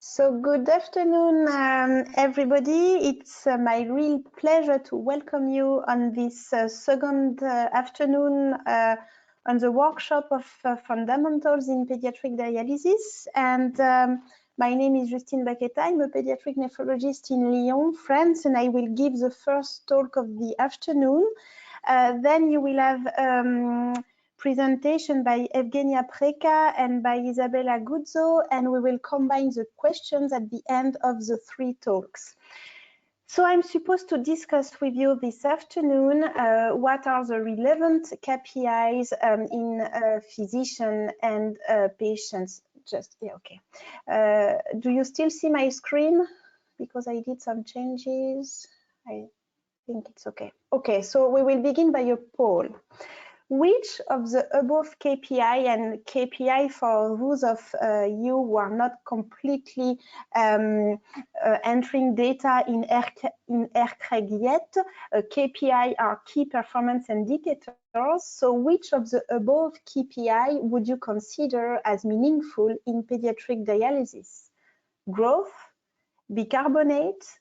So good afternoon, everybody. It's my real pleasure to welcome you on this second afternoon on the workshop of Fundamentals in Pediatric Dialysis. And my name is Justine Baqueta. I'm a pediatric nephrologist in Lyon, France, and I will give the first talk of the afternoon. Then you will have presentation by Evgenia Preka and by Isabella Guzzo, and we will combine the questions at the end of the three talks. So I'm supposed to discuss with you this afternoon what are the relevant KPIs in physician and patients. Just yeah, okay. Do you still see my screen? Because I did some changes. I think it's okay. Okay, so we will begin by a poll. Which of the above KPI, and KPI for those of you who are not completely entering data in ERK yet, KPI are key performance indicators. So which of the above KPI would you consider as meaningful in pediatric dialysis? Growth, bicarbonate,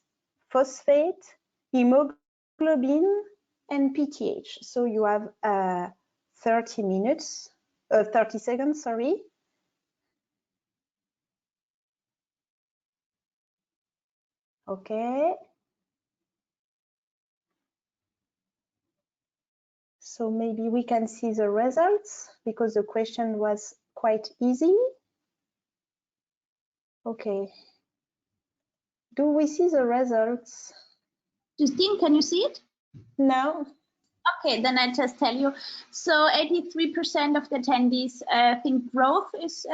phosphate, hemoglobin, and PTH. So you have 30 seconds, sorry. Okay. So maybe we can see the results because the question was quite easy. Okay. Do we see the results? Justine, can you see it? No. Okay, then I just tell you. So 83% of the attendees think growth is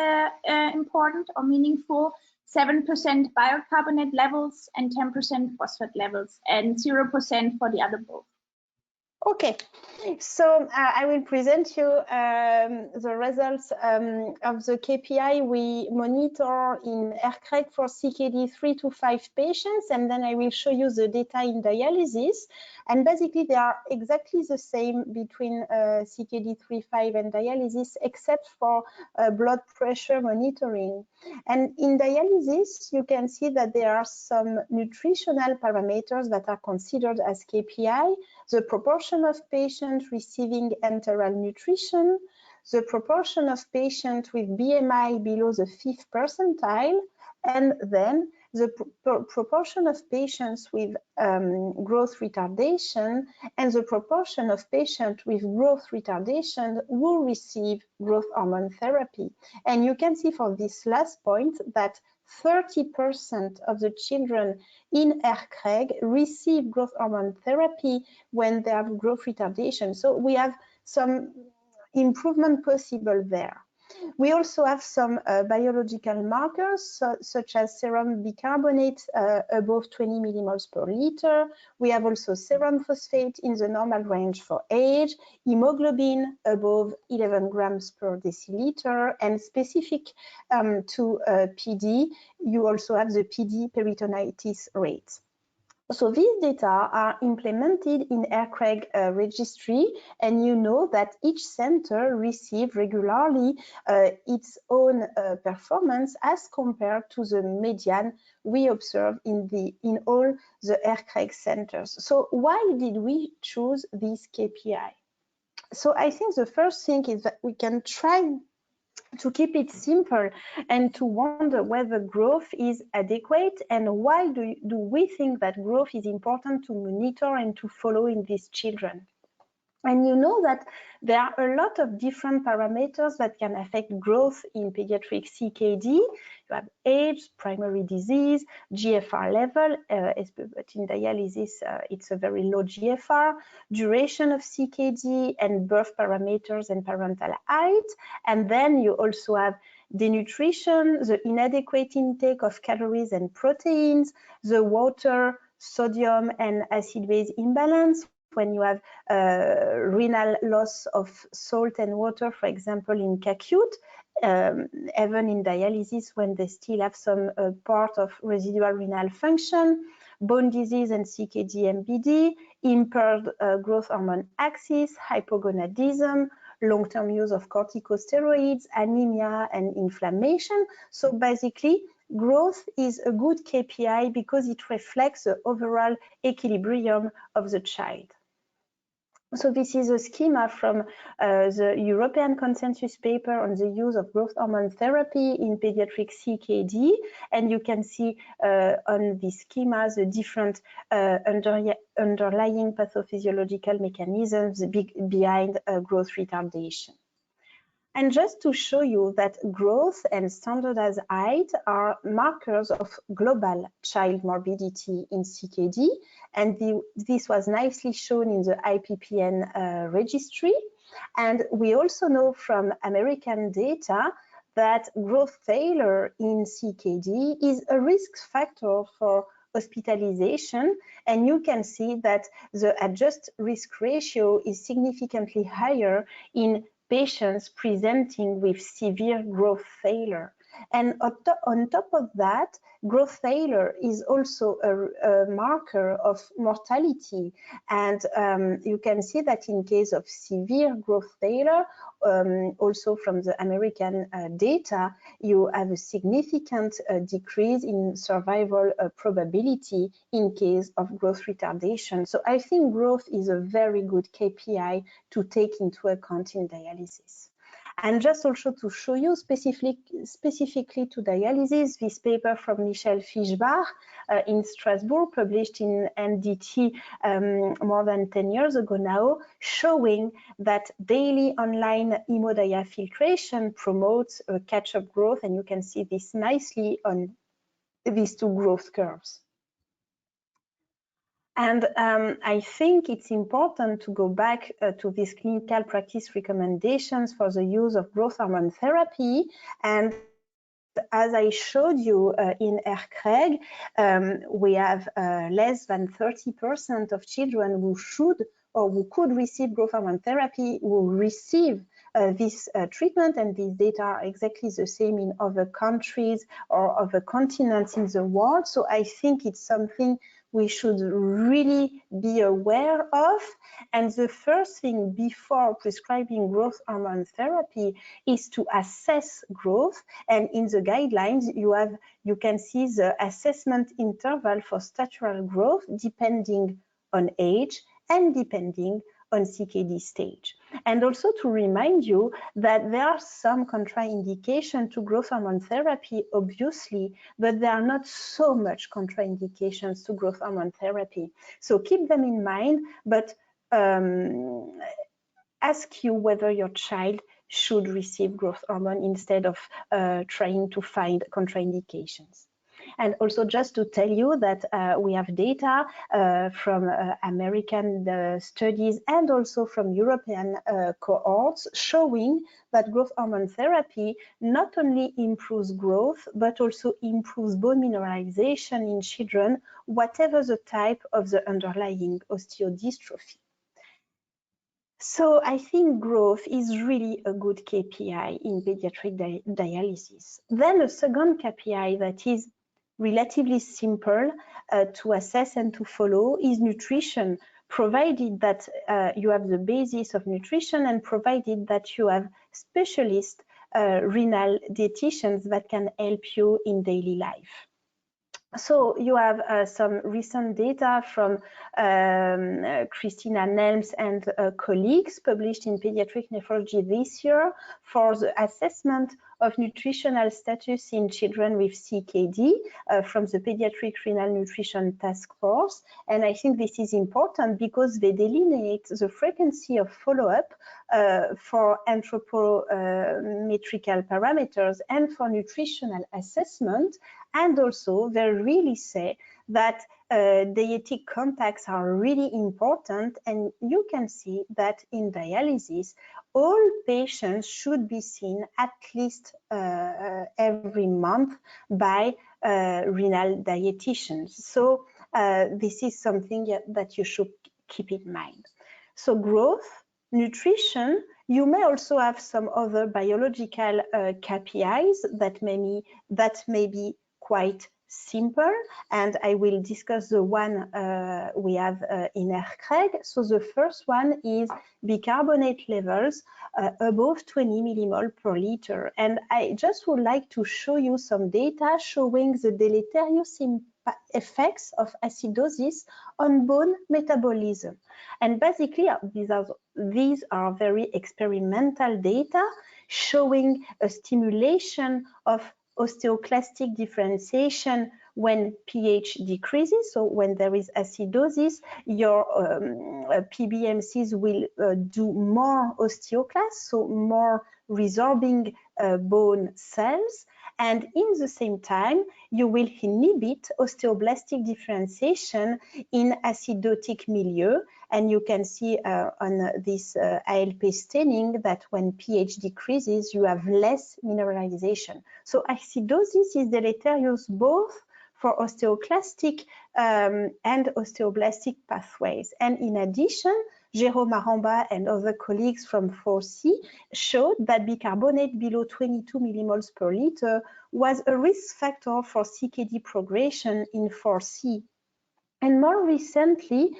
important or meaningful, 7% bicarbonate levels, and 10% phosphate levels, and 0% for the other both. Okay, so I will present you the results of the KPI we monitor in ERK for CKD 3 to 5 patients, and then I will show you the data in dialysis. And basically, they are exactly the same between CKD 3-5 and dialysis, except for blood pressure monitoring. And in dialysis, you can see that there are some nutritional parameters that are considered as KPI. The proportion of patients receiving enteral nutrition, the proportion of patients with BMI below the 5th percentile, and then the proportion of patients with growth retardation and the proportion of patients with growth retardation who receive growth hormone therapy. And you can see for this last point that 30% of the children in ERK receive growth hormone therapy when they have growth retardation. So we have some improvement possible there. We also have some biological markers, such as serum bicarbonate above 20 millimoles per liter. We have also serum phosphate in the normal range for age, hemoglobin above 11 grams per deciliter, and specific to PD, you also have the PD peritonitis rate. So these data are implemented in ERK registry, and you know that each center receives regularly its own performance as compared to the median we observe in all the ERK centers. So why did we choose this KPI? So I think the first thing is that we can try to keep it simple and to wonder whether growth is adequate and why do we think that growth is important to monitor and to follow in these children. And you know that there are a lot of different parameters that can affect growth in pediatric CKD. You have age, primary disease, GFR level, but in dialysis, it's a very low GFR, duration of CKD, and birth parameters and parental height. And then you also have denutrition, the inadequate intake of calories and proteins, the water, sodium, and acid-base imbalance, when you have renal loss of salt and water, for example, in acute, even in dialysis when they still have some part of residual renal function, bone disease and CKD MBD, impaired growth hormone axis, hypogonadism, long-term use of corticosteroids, anemia, and inflammation. So basically, growth is a good KPI because it reflects the overall equilibrium of the child. So this is a schema from the European consensus paper on the use of growth hormone therapy in pediatric CKD. And you can see on this schema the different underlying pathophysiological mechanisms behind growth retardation. And just to show you that growth and standardized height are markers of global child morbidity in CKD, and this was nicely shown in the IPPN registry. And we also know from American data that growth failure in CKD is a risk factor for hospitalization, and you can see that the adjusted risk ratio is significantly higher in patients presenting with severe growth failure. And on top of that, growth failure is also a marker of mortality. And you can see that in case of severe growth failure, also from the American data, you have a significant decrease in survival probability in case of growth retardation. So I think growth is a very good KPI to take into account in dialysis. And just also to show you specifically to dialysis, this paper from Michel Fischbach in Strasbourg, published in NDT more than 10 years ago now, showing that daily online hemodiafiltration promotes catch-up growth, and you can see this nicely on these two growth curves. And I think it's important to go back to these clinical practice recommendations for the use of growth hormone therapy. And as I showed you in ERK, we have less than 30% of children who should or who could receive growth hormone therapy who receive this treatment, and these data are exactly the same in other countries or other continents in the world. So I think it's something we should really be aware of. And the first thing before prescribing growth hormone therapy is to assess growth. And in the guidelines, you can see the assessment interval for statural growth depending on age and depending on CKD stage. And also to remind you that there are some contraindications to growth hormone therapy, obviously, but there are not so much contraindications to growth hormone therapy. So keep them in mind, but ask you whether your child should receive growth hormone instead of trying to find contraindications. And also just to tell you that we have data from American studies and also from European cohorts showing that growth hormone therapy not only improves growth, but also improves bone mineralization in children, whatever the type of the underlying osteodystrophy. So I think growth is really a good KPI in pediatric dialysis. Then a second KPI that is relatively simple to assess and to follow is nutrition, provided that you have the basis of nutrition and provided that you have specialist renal dietitians that can help you in daily life. So you have some recent data from Christina Nelms and colleagues published in Pediatric Nephrology this year for the assessment of nutritional status in children with CKD from the Pediatric Renal Nutrition Task Force. And I think this is important because they delineate the frequency of follow-up for anthropometrical parameters and for nutritional assessment. And also they really say that dietetic contacts are really important, and you can see that in dialysis all patients should be seen at least every month by renal dietitians. So this is something that you should keep in mind. So growth, nutrition, you may also have some other biological KPIs that may be quite simple, and I will discuss the one we have in ERK. So the first one is bicarbonate levels above 20 millimole per liter. And I just would like to show you some data showing the deleterious effects of acidosis on bone metabolism. And basically, these are very experimental data showing a stimulation of osteoclastic differentiation when pH decreases. So when there is acidosis, your PBMCs will do more osteoclasts, so more resorbing bone cells. And in the same time, you will inhibit osteoblastic differentiation in acidotic milieu. And you can see on this ALP staining that when pH decreases, you have less mineralization. So acidosis is deleterious both for osteoclastic and osteoblastic pathways. And in addition, Jérôme Aramba and other colleagues from 4C showed that bicarbonate below 22 millimoles per liter was a risk factor for CKD progression in 4C. And more recently,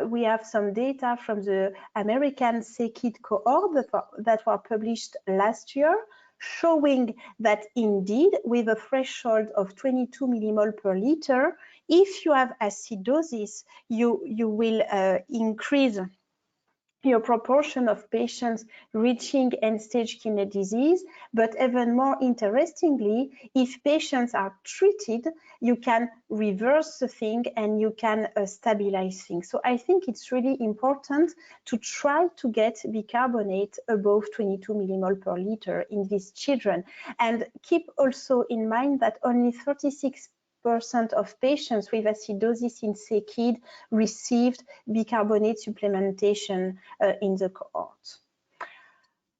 we have some data from the American CKD cohort that were published last year, showing that indeed, with a threshold of 22 millimole per liter, if you have acidosis, you will increase your proportion of patients reaching end-stage kidney disease. But even more interestingly, if patients are treated, you can reverse the thing and you can stabilize things. So I think it's really important to try to get bicarbonate above 22 millimole per liter in these children. And keep also in mind that only 36% of patients with acidosis in CKD received bicarbonate supplementation in the cohort.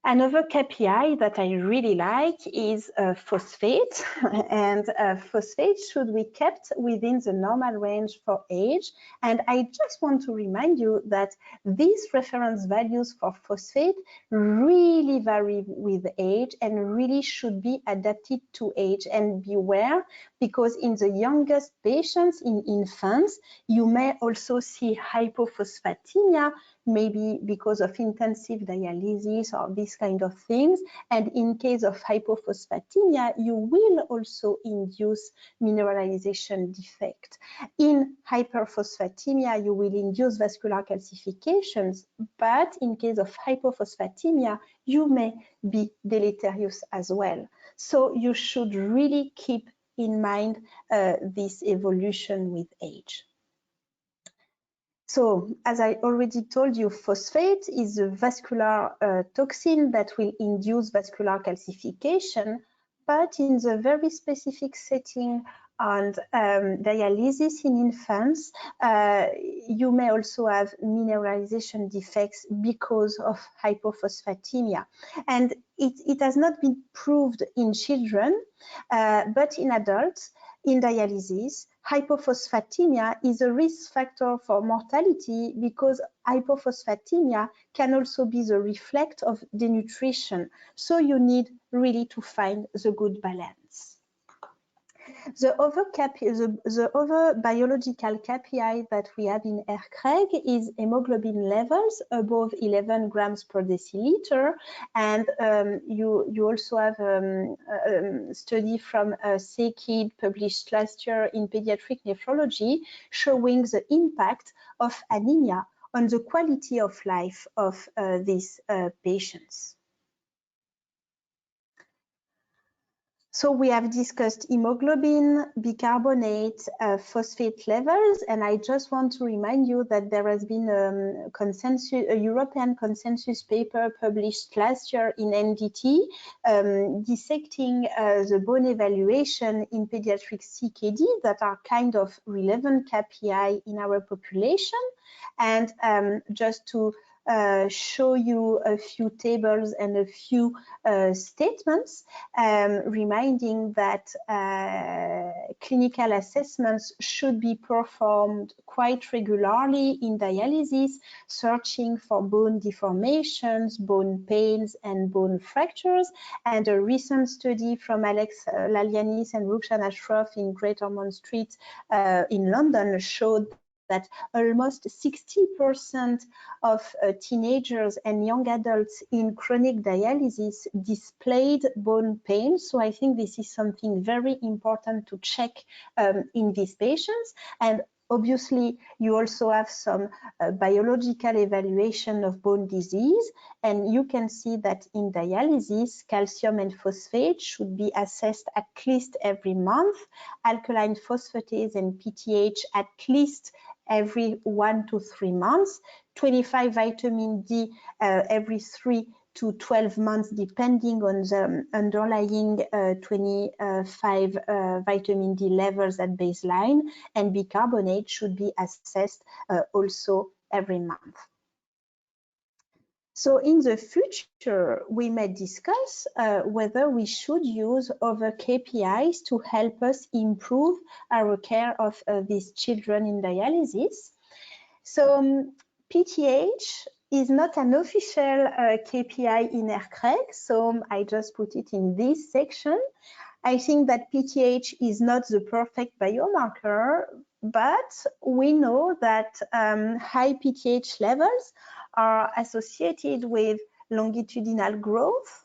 Another KPI that I really like is phosphate, and phosphate should be kept within the normal range for age. And I just want to remind you that these reference values for phosphate really vary with age and really should be adapted to age. And beware, because in the youngest patients, in infants, you may also see hypophosphatemia, maybe because of intensive dialysis or these kind of things. And in case of hypophosphatemia, you will also induce mineralization defect. In hyperphosphatemia, you will induce vascular calcifications, but in case of hypophosphatemia, you may be deleterious as well. So you should really keep in mind this evolution with age. So, as I already told you, phosphate is a vascular toxin that will induce vascular calcification, but in the very specific setting on dialysis in infants, you may also have mineralization defects because of hypophosphatemia. And it has not been proved in children, but in adults, in dialysis, hypophosphatemia is a risk factor for mortality because hypophosphatemia can also be the reflex of denutrition. So you need really to find the good balance. The other biological KPI that we have in ERK is hemoglobin levels above 11 grams per deciliter. And you also have a study from CKD published last year in pediatric nephrology showing the impact of anemia on the quality of life of these patients. So we have discussed hemoglobin, bicarbonate, phosphate levels, and I just want to remind you that there has been a European consensus paper published last year in NDT dissecting the bone evaluation in pediatric CKD that are kind of relevant KPI in our population. And just to show you a few tables and a few statements, reminding that clinical assessments should be performed quite regularly in dialysis, searching for bone deformations, bone pains, and bone fractures. And a recent study from Alex Lalianis and Rukshan Ashraf in Great Ormond Street in London showed that almost 60% of teenagers and young adults in chronic dialysis displayed bone pain. So I think this is something very important to check in these patients. And obviously, you also have some biological evaluation of bone disease, and you can see that in dialysis, calcium and phosphate should be assessed at least every month, alkaline phosphatase and PTH at least every 1 to 3 months, 25 vitamin D every 3 to 12 months, depending on the underlying 25 vitamin D levels at baseline, and bicarbonate should be assessed also every month. So in the future, we may discuss whether we should use other KPIs to help us improve our care of these children in dialysis. So PTH is not an official KPI in ERK, so I just put it in this section. I think that PTH is not the perfect biomarker, but we know that high PTH levels are associated with longitudinal growth,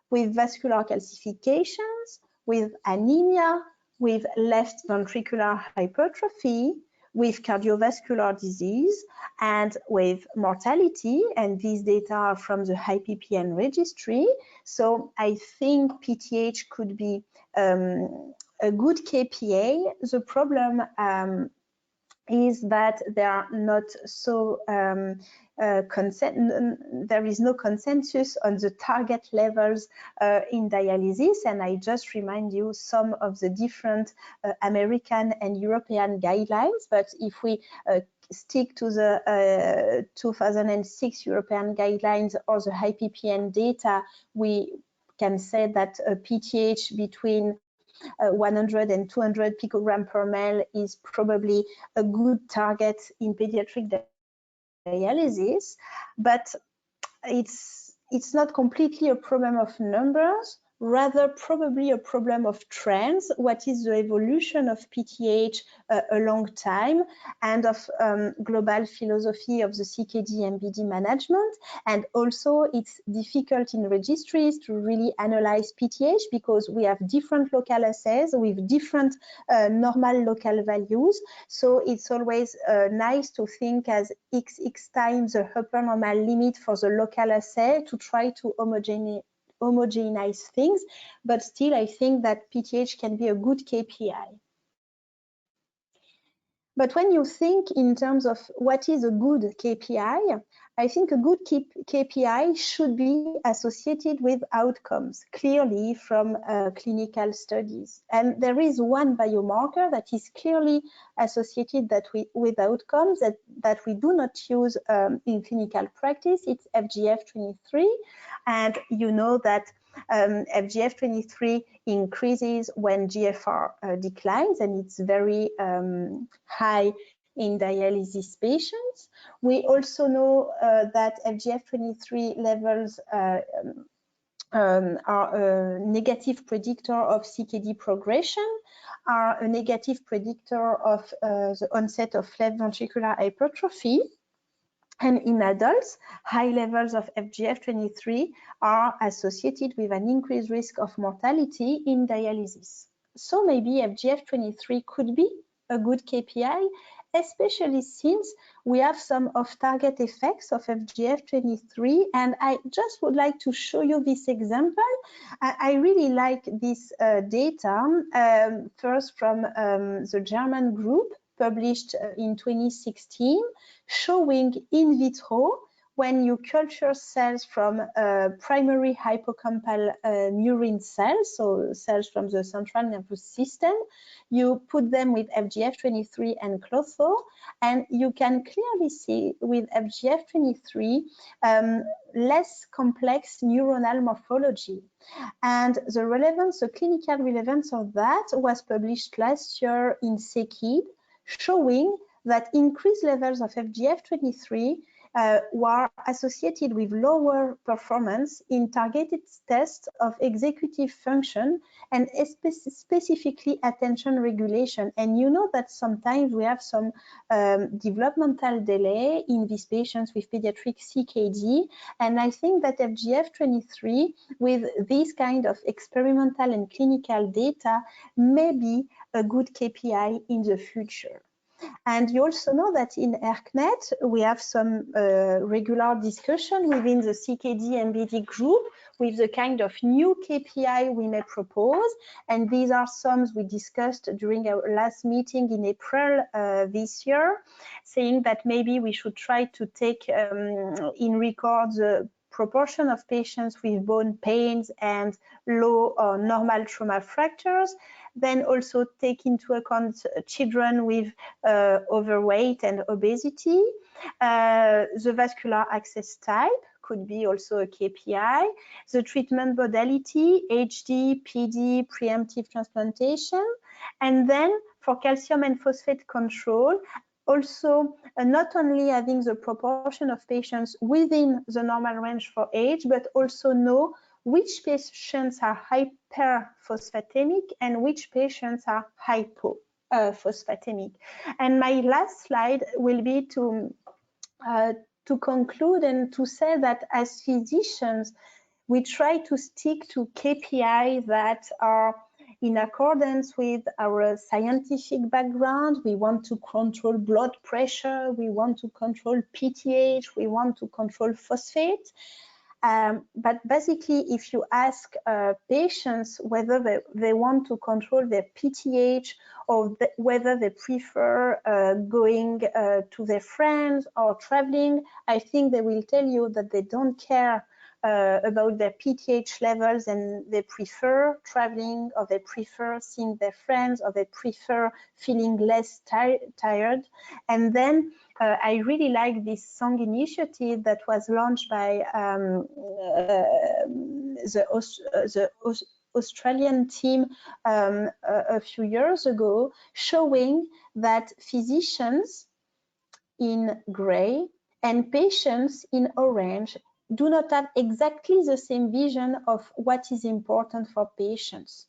with vascular calcifications, with anemia, with left ventricular hypertrophy, with cardiovascular disease, and with mortality. And these data are from the HiPPN registry. So I think PTH could be a good KPA. The problem is that they are not so there is no consensus on the target levels in dialysis, and I just remind you some of the different American and European guidelines. But if we stick to the 2006 European guidelines or the HiPPN data, we can say that a PTH between 100 and 200 picogram per ml is probably a good target in pediatric dialysis, but it's not completely a problem of numbers, rather probably a problem of trends. What is the evolution of PTH a long time, and of global philosophy of the CKD MBD management. And also it's difficult in registries to really analyze PTH because we have different local assays with different normal local values. So it's always nice to think as XX times the upper normal limit for the local assay to try to homogenize things, but still I think that PTH can be a good KPI. But when you think in terms of what is a good KPI, I think a good KPI should be associated with outcomes, clearly from clinical studies. And there is one biomarker that is clearly associated with outcomes that we do not use in clinical practice. It's FGF23. And you know that FGF23 increases when GFR declines, and it's very high in dialysis patients. We also know that FGF23 levels are a negative predictor of CKD progression, are a negative predictor of the onset of left ventricular hypertrophy. And in adults, high levels of FGF23 are associated with an increased risk of mortality in dialysis. So maybe FGF23 could be a good KPI, especially since we have some off-target effects of FGF23. And I just would like to show you this example. I really like this data, first from the German group, published in 2016, showing in vitro when you culture cells from primary hippocampal neuron cells, so cells from the central nervous system, you put them with FGF23 and clotho, and you can clearly see with FGF23 less complex neuronal morphology. And the relevance, the clinical relevance of that was published last year in CKID, showing that increased levels of FGF23 were associated with lower performance in targeted tests of executive function and specifically attention regulation. And you know that sometimes we have some developmental delay in these patients with pediatric CKD. And I think that FGF23 with this kind of experimental and clinical data may be a good KPI in the future. And you also know that in ERKnet, we have some regular discussion within the CKD MBD group with the kind of new KPI we may propose. And these are some we discussed during our last meeting in April this year, saying that maybe we should try to take in record the proportion of patients with bone pains and low or normal trauma fractures, then also take into account children with overweight and obesity. The vascular access type could be also a KPI. The treatment modality, HD, PD, preemptive transplantation. And then for calcium and phosphate control, also not only having the proportion of patients within the normal range for age, but also know which patients are hyperphosphatemic and which patients are hypophosphatemic. And my last slide will be to conclude and to say that as physicians, we try to stick to KPIs that are in accordance with our scientific background. We want to control blood pressure, we want to control PTH, we want to control phosphate. But basically, if you ask patients whether they want to control their PTH or whether they prefer going to their friends or traveling, I think they will tell you that they don't care about their PTH levels and they prefer traveling, or they prefer seeing their friends, or they prefer feeling less tired. And then I really like this song initiative that was launched by the Australian team a few years ago, showing that physicians in gray and patients in orange do not have exactly the same vision of what is important for patients.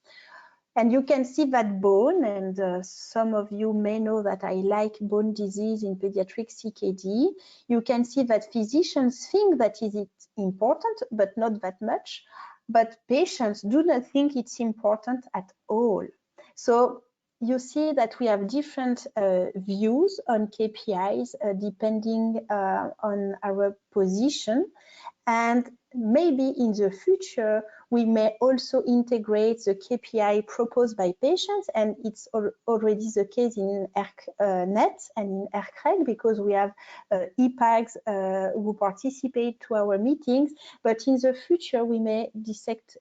And you can see that bone, and some of you may know that I like bone disease in pediatric CKD. You can see that physicians think that is important, but not that much. But patients do not think it's important at all. So you see that we have different views on KPIs depending on our position. And maybe in the future, we may also integrate the KPI proposed by patients, and it's already the case in ERKnet and in ERKreg, because we have EPAGs who participate to our meetings. But in the future, we may dissect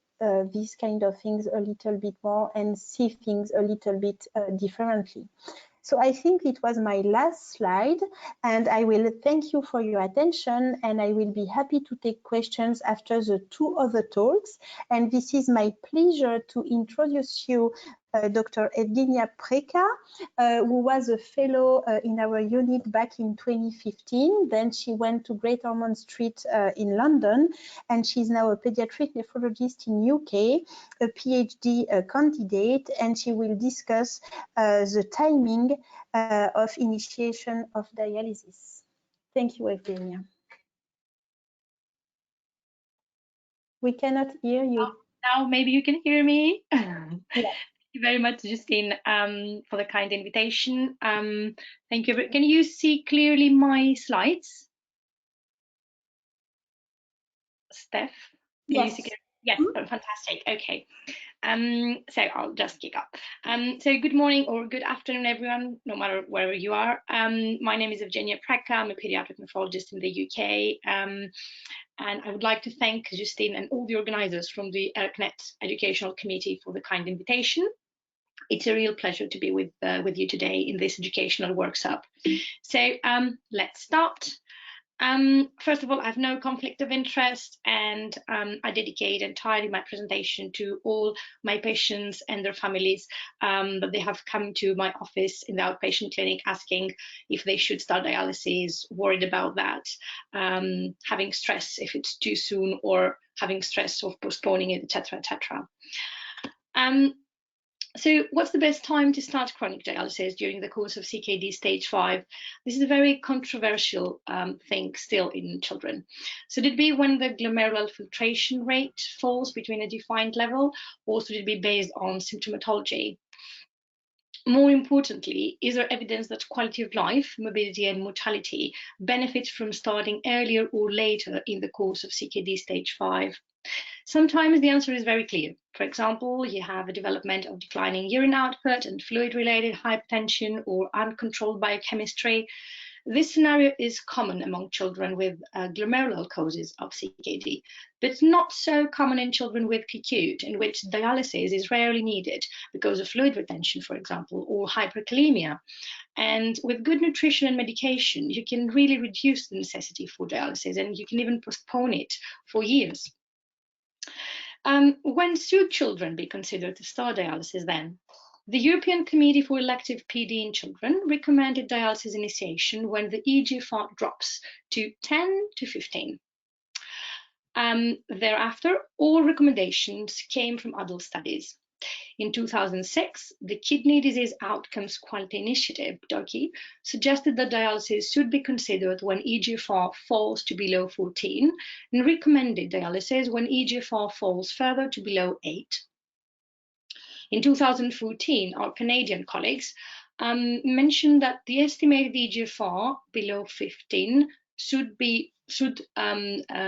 these kind of things a little bit more and see things a little bit differently. So I think it was my last slide, and I will thank you for your attention, and I will be happy to take questions after the two other talks. And this is my pleasure to introduce you Dr. Evgenia Preka, who was a fellow in our unit back in 2015. Then she went to Great Ormond Street in London, and she's now a pediatric nephrologist in UK, a PhD candidate, and she will discuss the timing of initiation of dialysis. Thank you, Evgenia. We cannot hear you. Now maybe you can hear me. Yeah. Thank you very much, Justine, for the kind invitation. Thank you. Can you see clearly my slides? Steph? Yes. Yes, fantastic. Okay. So I'll just kick up. So good morning or good afternoon, everyone, no matter wherever you are. My name is Evgenia Preka. I'm a pediatric nephrologist in the UK. And I would like to thank Justine and all the organisers from the ERKnet Educational Committee for the kind invitation. It's a real pleasure to be with you today in this educational workshop. So let's start. First of all, I have no conflict of interest, and I dedicate entirely my presentation to all my patients and their families that they have come to my office in the outpatient clinic asking if they should start dialysis, worried about that, having stress if it's too soon, or having stress of postponing it, etc., etc. So what's the best time to start chronic dialysis during the course of CKD stage 5? This is a very controversial thing still in children. Should it be when the glomerular filtration rate falls between a defined level, or should it be based on symptomatology? More importantly, is there evidence that quality of life, mobility and mortality benefits from starting earlier or later in the course of CKD stage 5? Sometimes the answer is very clear. For example, you have a development of declining urine output and fluid-related hypertension or uncontrolled biochemistry. This scenario is common among children with glomerular causes of CKD, but not so common in children with acute, in which dialysis is rarely needed because of fluid retention, for example, or hyperkalemia. And with good nutrition and medication, you can really reduce the necessity for dialysis, and you can even postpone it for years. When should children be considered to start dialysis then? The European Committee for Elective PD in Children recommended dialysis initiation when the eGFR drops to 10 to 15. Thereafter, all recommendations came from adult studies. In 2006, the Kidney Disease Outcomes Quality Initiative, (DOQI), suggested that dialysis should be considered when eGFR falls to below 14 and recommended dialysis when eGFR falls further to below 8. In 2014, our Canadian colleagues mentioned that the estimated eGFR below 15 should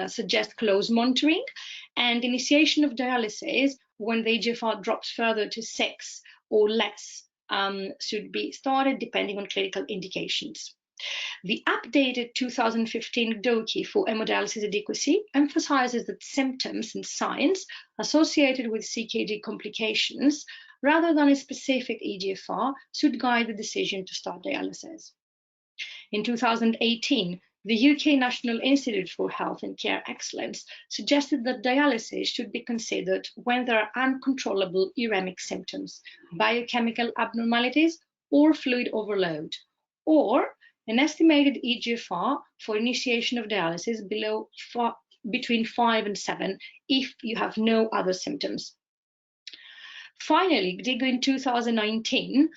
suggest close monitoring and initiation of dialysis when the eGFR drops further to 6 or less should be started depending on clinical indications. The updated 2015 DOQI for hemodialysis adequacy emphasizes that symptoms and signs associated with CKD complications, rather than a specific eGFR, should guide the decision to start dialysis. In 2018, the UK National Institute for Health and Care Excellence suggested that dialysis should be considered when there are uncontrollable uremic symptoms, biochemical abnormalities, or fluid overload, or an estimated eGFR for initiation of dialysis between 5 and 7 if you have no other symptoms. Finally, GDIGO in 2019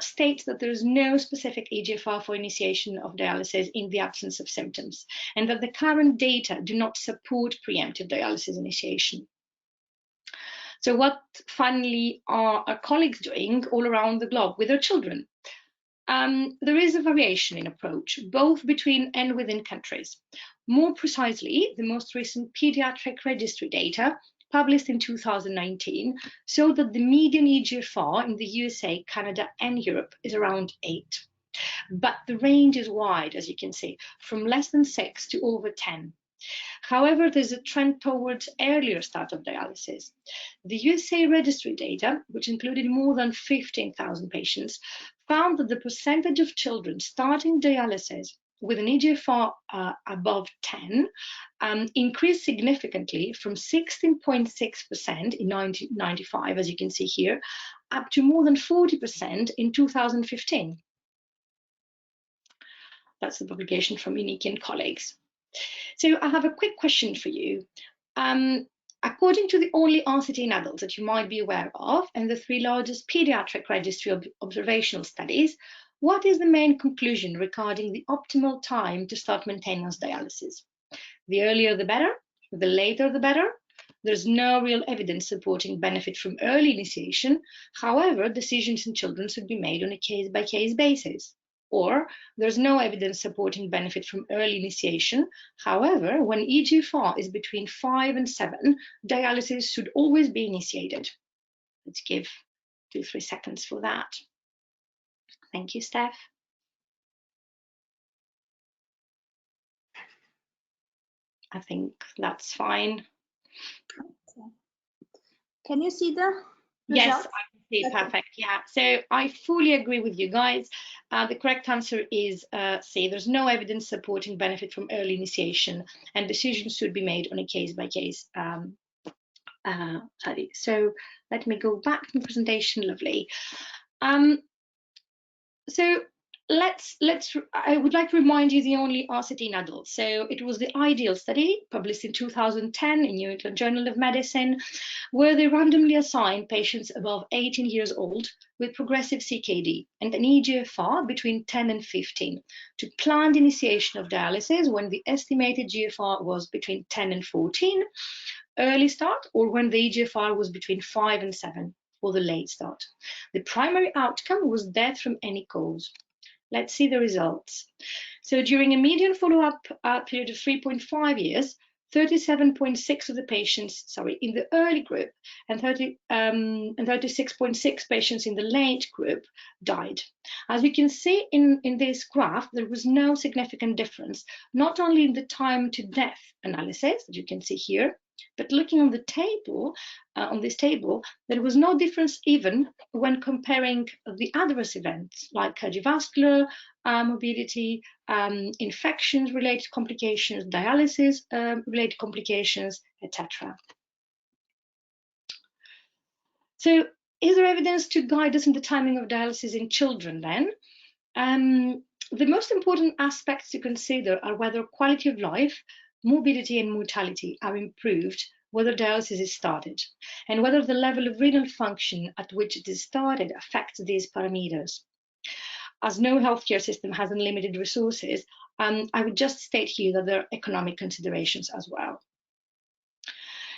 states that there is no specific eGFR for initiation of dialysis in the absence of symptoms, and that the current data do not support preemptive dialysis initiation. So what finally are our colleagues doing all around the globe with their children? There is a variation in approach, both between and within countries. More precisely, the most recent pediatric registry data published in 2019 showed that the median eGFR in the USA, Canada, and Europe is around 8. But the range is wide, as you can see, from less than 6 to over 10. However, there's a trend towards earlier start of dialysis. The USA registry data, which included more than 15,000 patients, found that the percentage of children starting dialysis with an eGFR above 10 increased significantly from 16.6% in 1995, as you can see here, up to more than 40% in 2015. That's the publication from Unique and colleagues. So I have a quick question for you. According to the only RCT in adults that you might be aware of, and the 3 largest pediatric registry of observational studies, what is the main conclusion regarding the optimal time to start maintenance dialysis? The earlier the better, the later the better. There's no real evidence supporting benefit from early initiation. However, decisions in children should be made on a case-by-case basis. Or there's no evidence supporting benefit from early initiation. However, when eGFR is between 5 and 7, dialysis should always be initiated. Let's give 2-3 seconds for that. Thank you, Steph. I think that's fine. Can you see the Yes, results? I can see. Perfect. Yeah, so I fully agree with you guys. The correct answer is C. There's no evidence supporting benefit from early initiation, and decisions should be made on a case-by-case study. So let me go back to the presentation. Lovely. So I would like to remind you the only RCT in adults. So it was the IDEAL study published in 2010 in New England Journal of Medicine, where they randomly assigned patients above 18 years old with progressive CKD and an eGFR between 10 and 15 to planned initiation of dialysis when the estimated GFR was between 10 and 14, early start, or when the eGFR was between 5 and 7, or the late start. The primary outcome was death from any cause. Let's see the results. So during a median follow-up period of 3.5 years, 37.6 of the patients, in the early group and 36.6 patients in the late group died. As you can see in this graph, there was no significant difference, not only in the time to death analysis that you can see here, but looking on the table, on this table, there was no difference even when comparing the adverse events like cardiovascular morbidity, infections-related complications, dialysis-related complications, etc. So, is there evidence to guide us in the timing of dialysis in children then? The most important aspects to consider are whether quality of life, morbidity and mortality are improved whether dialysis is started, and whether the level of renal function at which it is started affects these parameters. As no healthcare system has unlimited resources, I would just state here that there are economic considerations as well.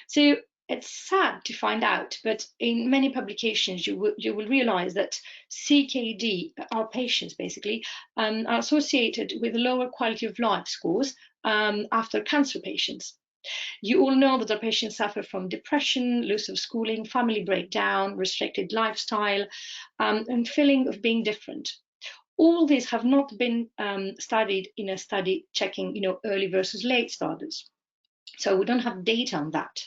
So it's sad to find out, but in many publications you will realize that CKD, our patients basically, are associated with lower quality of life scores after cancer patients. You all know that our patients suffer from depression, loss of schooling, family breakdown, restricted lifestyle, and feeling of being different. All these have not been studied in a study checking, early versus late starters. So we don't have data on that.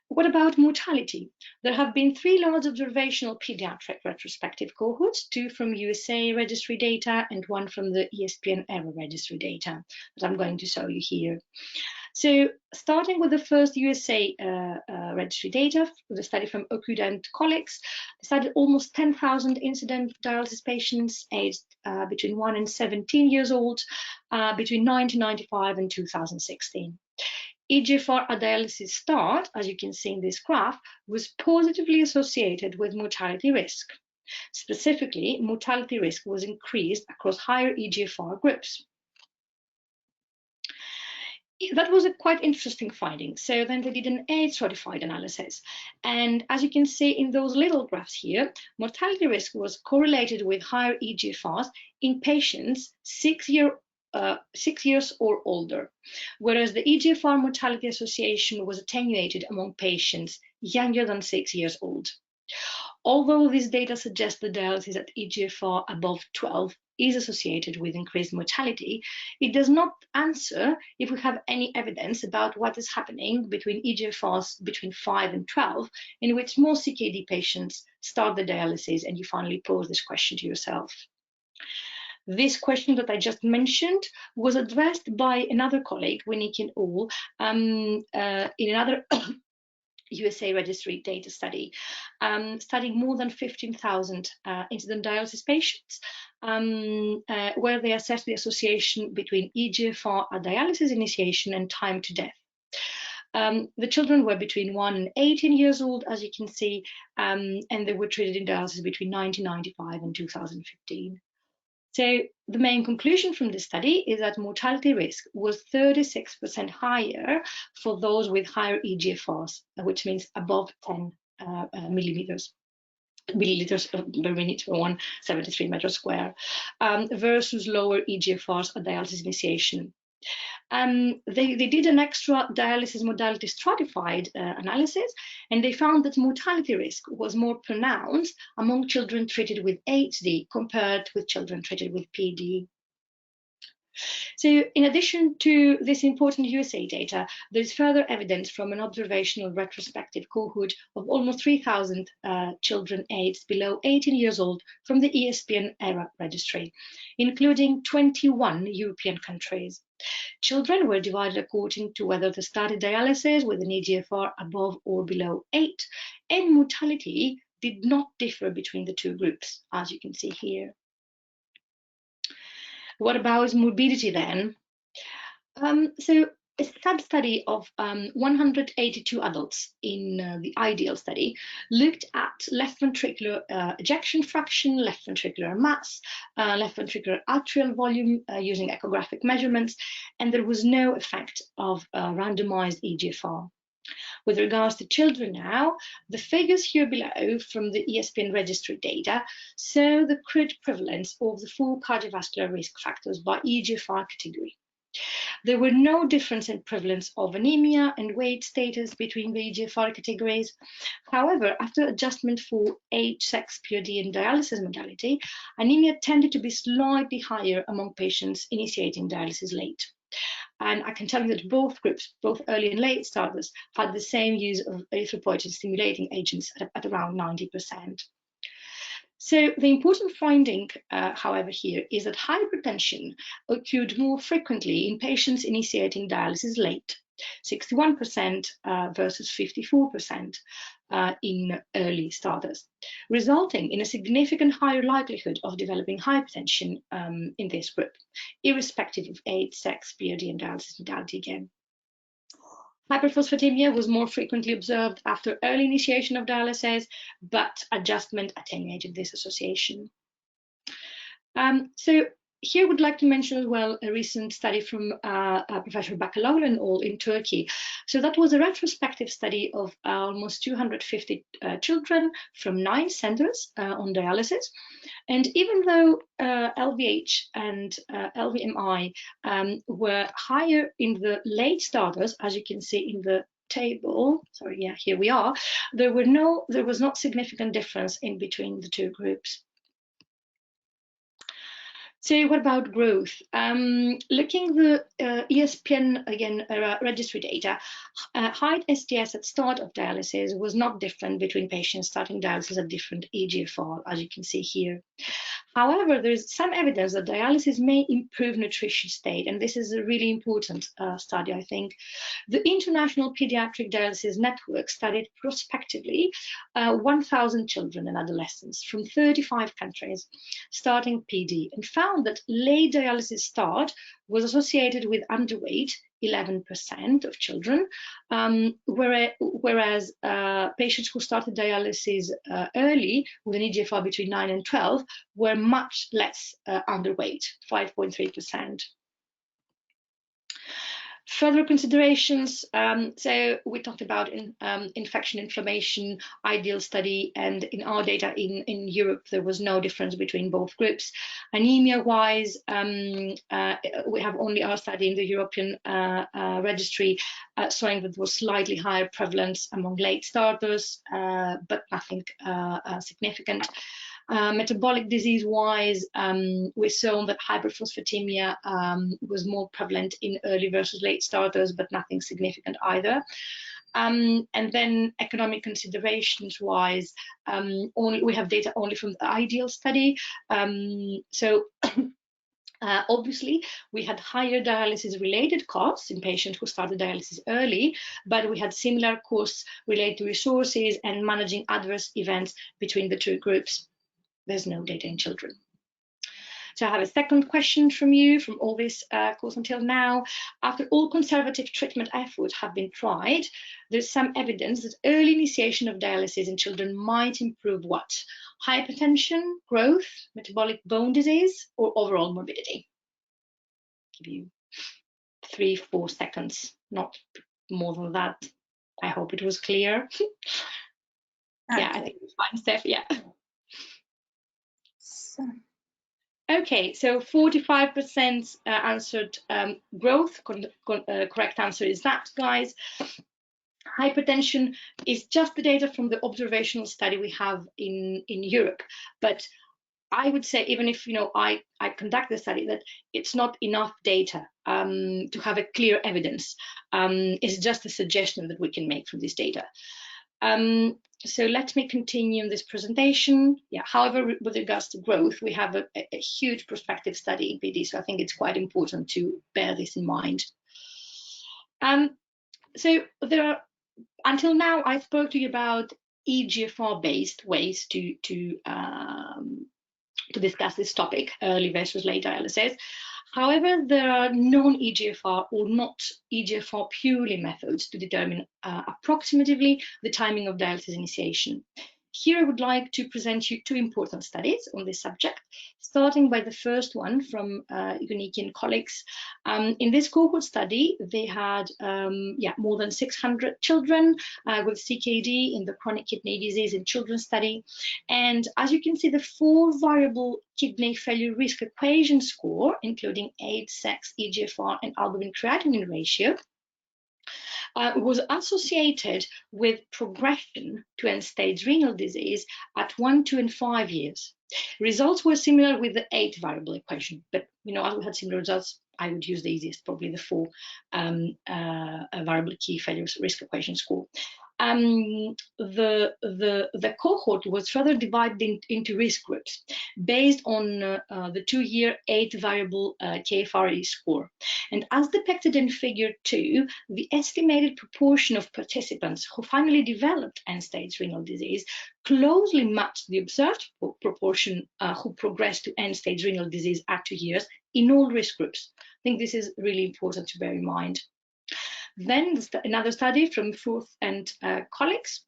What about mortality? There have been 3 large observational pediatric retrospective cohorts, 2 from USA registry data and 1 from the ESPN ERA registry data that I'm going to show you here. So starting with the first USA registry data, the study from Okuda and colleagues, they studied almost 10,000 incident dialysis patients aged between 1 and 17 years old, between 1995 and 2016. eGFR at dialysis start, as you can see in this graph, was positively associated with mortality risk. Specifically, mortality risk was increased across higher eGFR groups. That was a quite interesting finding. So then they did an age-stratified analysis. And as you can see in those little graphs here, mortality risk was correlated with higher eGFRs in patients 6 years or older, whereas the eGFR mortality association was attenuated among patients younger than 6 years old. Although this data suggests that dialysis at eGFR above 12 is associated with increased mortality, it does not answer if we have any evidence about what is happening between eGFRs between 5 and 12, in which most CKD patients start the dialysis, and you finally pose this question to yourself. This question that I just mentioned was addressed by another colleague, Winnick et al., in another USA registry data study, studying more than 15,000 incident dialysis patients, where they assessed the association between eGFR at dialysis initiation and time to death. The children were between 1 and 18 years old, as you can see, and they were treated in dialysis between 1995 and 2015. So the main conclusion from this study is that mortality risk was 36% higher for those with higher eGFRs, which means above 10 milliliters per minute per 173 meters square, versus lower eGFRs at dialysis initiation. They did an extra dialysis modality stratified analysis, and they found that mortality risk was more pronounced among children treated with HD compared with children treated with PD. So in addition to this important USA data, there's further evidence from an observational retrospective cohort of almost 3,000 children aged below 18 years old from the ESPN ERA registry, including 21 European countries. Children were divided according to whether they started dialysis with an eGFR above or below 8, and mortality did not differ between the two groups, as you can see here. What about morbidity then? So a sub-study of 182 adults in the IDEAL study looked at left ventricular ejection fraction, left ventricular mass, left ventricular arterial volume using echographic measurements, and there was no effect of randomized eGFR. With regards to children now, the figures here below from the ESPN registry data show the crude prevalence of the 4 cardiovascular risk factors by eGFR category. There were no difference in prevalence of anemia and weight status between the eGFR categories. However, after adjustment for age, sex, POD, and dialysis modality, anemia tended to be slightly higher among patients initiating dialysis late. And I can tell you that both groups, both early and late starters, had the same use of erythropoietin stimulating agents at around 90%. So the important finding, however, here is that hypertension occurred more frequently in patients initiating dialysis late, 61% versus 54% in early starters, resulting in a significant higher likelihood of developing hypertension in this group, irrespective of age, sex, POD, and dialysis modality again. Hyperphosphatemia was more frequently observed after early initiation of dialysis, but adjustment attenuated this association. So here I would like to mention as well a recent study from Professor Bakaloglu and all in Turkey. So that was a retrospective study of almost 250 children from 9 centers on dialysis. And even though LVH and LVMI were higher in the late starters, as you can see in the table, sorry, yeah, here we are, there was not significant difference in between the two groups. So what about growth? Looking the ESPN, again, registry data, height STS at start of dialysis was not different between patients starting dialysis at different eGFR, as you can see here. However, there is some evidence that dialysis may improve nutrition state, and this is a really important study, I think. The International Pediatric Dialysis Network studied prospectively 1,000 children and adolescents from 35 countries starting PD, and found that late dialysis start was associated with underweight, 11% of children, whereas patients who started dialysis early with an eGFR between 9 and 12 were much less underweight, 5.3%. Further considerations, so we talked about infection, inflammation, IDEAL study, and in our data in Europe, there was no difference between both groups. Anemia-wise, we have only our study in the European registry showing that there was slightly higher prevalence among late starters, but nothing significant. Metabolic disease-wise, we saw that hyperphosphatemia was more prevalent in early versus late starters, but nothing significant either. And then economic considerations-wise, we have data only from the IDEAL study. Obviously, we had higher dialysis-related costs in patients who started dialysis early, but we had similar costs related to resources and managing adverse events between the two groups. There's no data in children. So I have a second question from you from all this course until now. After all conservative treatment efforts have been tried, there's some evidence that early initiation of dialysis in children might improve what? Hypertension, growth, metabolic bone disease, or overall morbidity? Give you 3-4 seconds, not more than that. I hope it was clear. Okay. Yeah, I think it's fine, Steph, yeah. Okay, so 45% answered growth. Correct answer is that, guys. Hypertension is just the data from the observational study we have in Europe, but I would say, even if I conduct the study, that it's not enough data to have a clear evidence. It's just a suggestion that we can make from this data. So let me continue this presentation. Yeah, however, with regards to growth, we have a huge prospective study in PD, so I think it's quite important to bear this in mind. So there are, until now, I spoke to you about EGFR-based ways to discuss this topic, early versus late dialysis. However, there are non-EGFR or not EGFR purely methods to determine approximately the timing of dialysis initiation. Here I would like to present you two important studies on this subject, starting by the first one from Uniki and colleagues. In this cohort study, they had more than 600 children with CKD in the chronic kidney disease in children study. And as you can see, the 4-variable kidney failure risk equation score, including age, sex, EGFR, and albumin-creatinine ratio, was associated with progression to end-stage renal disease at 1, 2, and 5 years. Results were similar with the 8-variable equation, but as we had similar results, I would use the easiest, probably the 4-variable key failure risk equation score. The cohort was further divided into risk groups based on the 2-year 8-variable KFRE score. And as depicted in figure 2, the estimated proportion of participants who finally developed end-stage renal disease closely matched the observed proportion who progressed to end-stage renal disease at 2 years in all risk groups. I think this is really important to bear in mind. Then another study from Forth and colleagues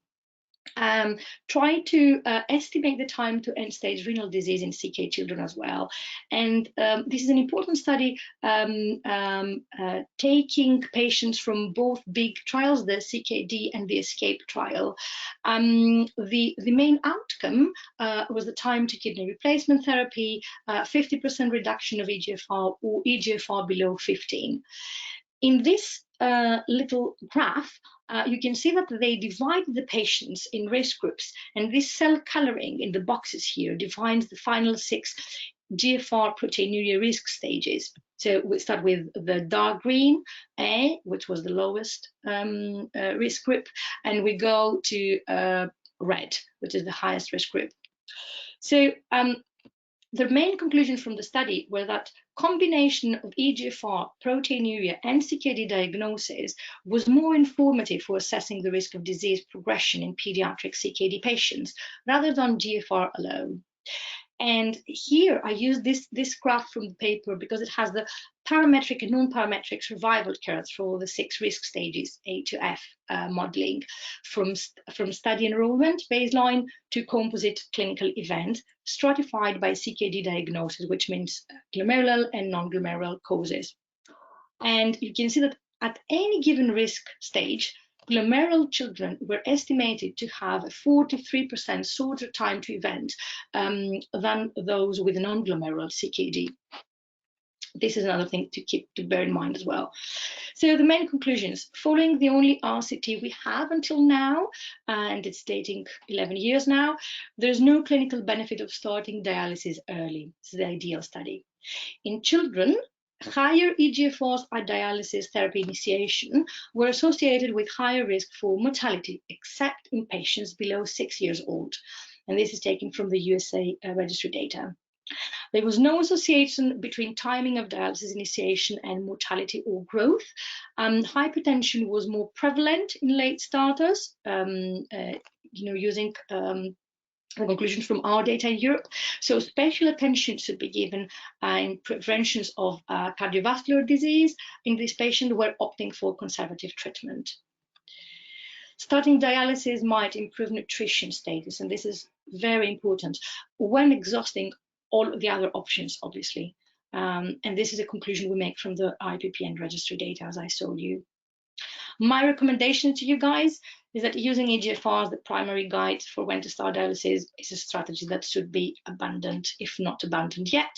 tried to estimate the time to end-stage renal disease in CK children as well. And this is an important study taking patients from both big trials, the CKD and the ESCAPE trial. The main outcome was the time to kidney replacement therapy, 50% reduction of EGFR or EGFR below 15. In this little graph, you can see that they divide the patients in risk groups, and this cell coloring in the boxes here defines the final 6 GFR proteinuria risk stages. So we start with the dark green, A, which was the lowest risk group, and we go to red, which is the highest risk group. So the main conclusion from the study were that combination of EGFR, proteinuria, and CKD diagnosis was more informative for assessing the risk of disease progression in pediatric CKD patients rather than GFR alone. And here I use this graph from the paper because it has the parametric and non-parametric survival curves for the 6 risk stages, A to F modeling, from study enrollment baseline to composite clinical event, stratified by CKD diagnosis, which means glomerular and non-glomerular causes. And you can see that at any given risk stage, glomerular children were estimated to have a 43% shorter time to event than those with non-glomerular CKD. This is another thing to bear in mind as well. So the main conclusions, following the only RCT we have until now, and it's dating 11 years now, there's no clinical benefit of starting dialysis early. This is the ideal study. In children, higher EGFRs at dialysis therapy initiation were associated with higher risk for mortality, except in patients below 6 years old. And this is taken from the USA registry data. There was no association between timing of dialysis initiation and mortality or growth. Hypertension was more prevalent in late starters, using the conclusions from our data in Europe. So special attention should be given in preventions of cardiovascular disease in this patient who were opting for conservative treatment. Starting dialysis might improve nutrition status, and this is very important when exhausting all the other options, obviously. And this is a conclusion we make from the IPPN registry data, as I showed you. My recommendation to you guys is that using EGFR as the primary guide for when to start dialysis is a strategy that should be abandoned, if not abandoned yet.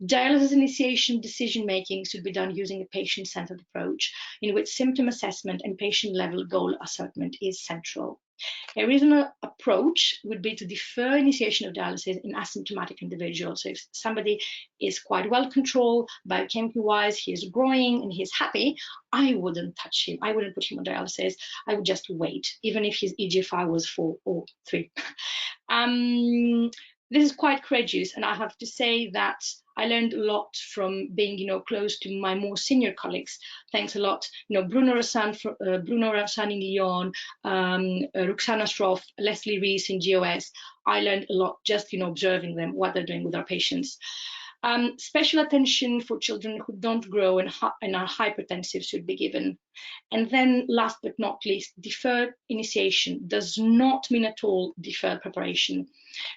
Dialysis initiation decision-making should be done using a patient-centered approach in which symptom assessment and patient-level goal ascertainment is central. A reasonable approach would be to defer initiation of dialysis in asymptomatic individuals. So if somebody is quite well controlled, biochemically-wise, he is growing and he's happy, I wouldn't touch him. I wouldn't put him on dialysis. I would just wait, even if his EGFR was 4 or 3. This is quite courageous, and I have to say that I learned a lot from being, close to my more senior colleagues. Thanks a lot, Bruno Rassan in Lyon, Ruxana Shroff, Leslie Rees in GOS. I learned a lot just, observing them, what they're doing with our patients. Special attention for children who don't grow and are hypertensive should be given. And then last but not least, deferred initiation does not mean at all deferred preparation.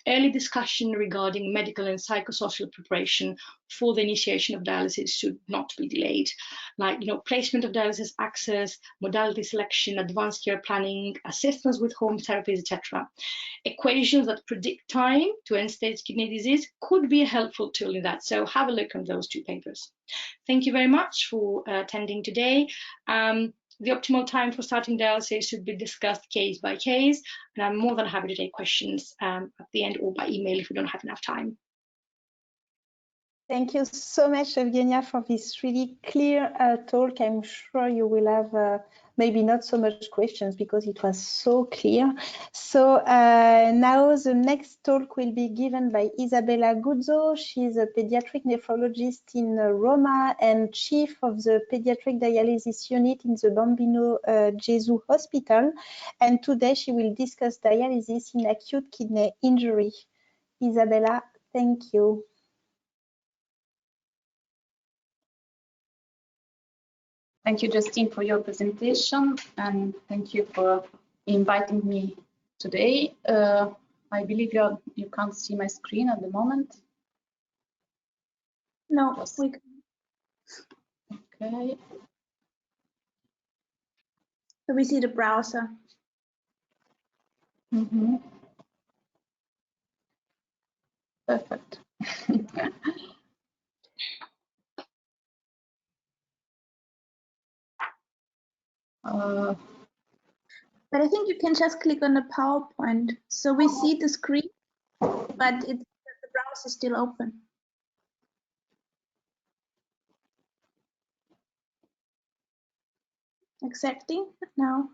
Early discussion regarding medical and psychosocial preparation for the initiation of dialysis should not be delayed, like placement of dialysis access, modality selection, advanced care planning, assistance with home therapies, etc. Equations that predict time to end-stage kidney disease could be a helpful tool in that. So have a look on those 2 papers. Thank you very much for attending today. The optimal time for starting dialysis should be discussed case by case, and I'm more than happy to take questions at the end or by email if we don't have enough time. Thank you so much, Evgenia, for this really clear talk. I'm sure you will have maybe not so much questions because it was so clear. So now the next talk will be given by Isabella Guzzo. She's a pediatric nephrologist in Roma and chief of the pediatric dialysis unit in the Bambino Gesù Hospital. And today she will discuss dialysis in acute kidney injury. Isabella, thank you. Thank you, Justine, for your presentation, and thank you for inviting me today. I believe you can't see my screen at the moment. No, Yes. we can. Okay. So we see the browser. Mm-hmm. Perfect. But I think you can just click on the PowerPoint. So we see the screen, but the browser is still open. Accepting now.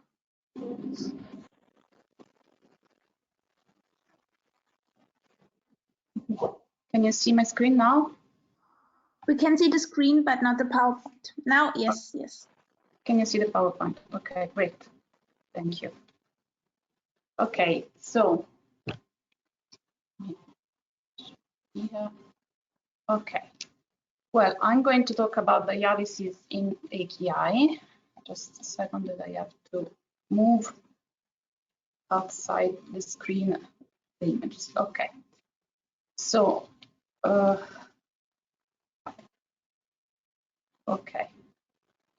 Can you see my screen now? We can see the screen, but not the PowerPoint. Now, yes, yes. Can you see the PowerPoint? Okay, great. Thank you. Okay, so yeah. Okay. Well, I'm going to talk about dialysis in AKI. Just a second that I have to move outside the screen the images. Okay. So, okay.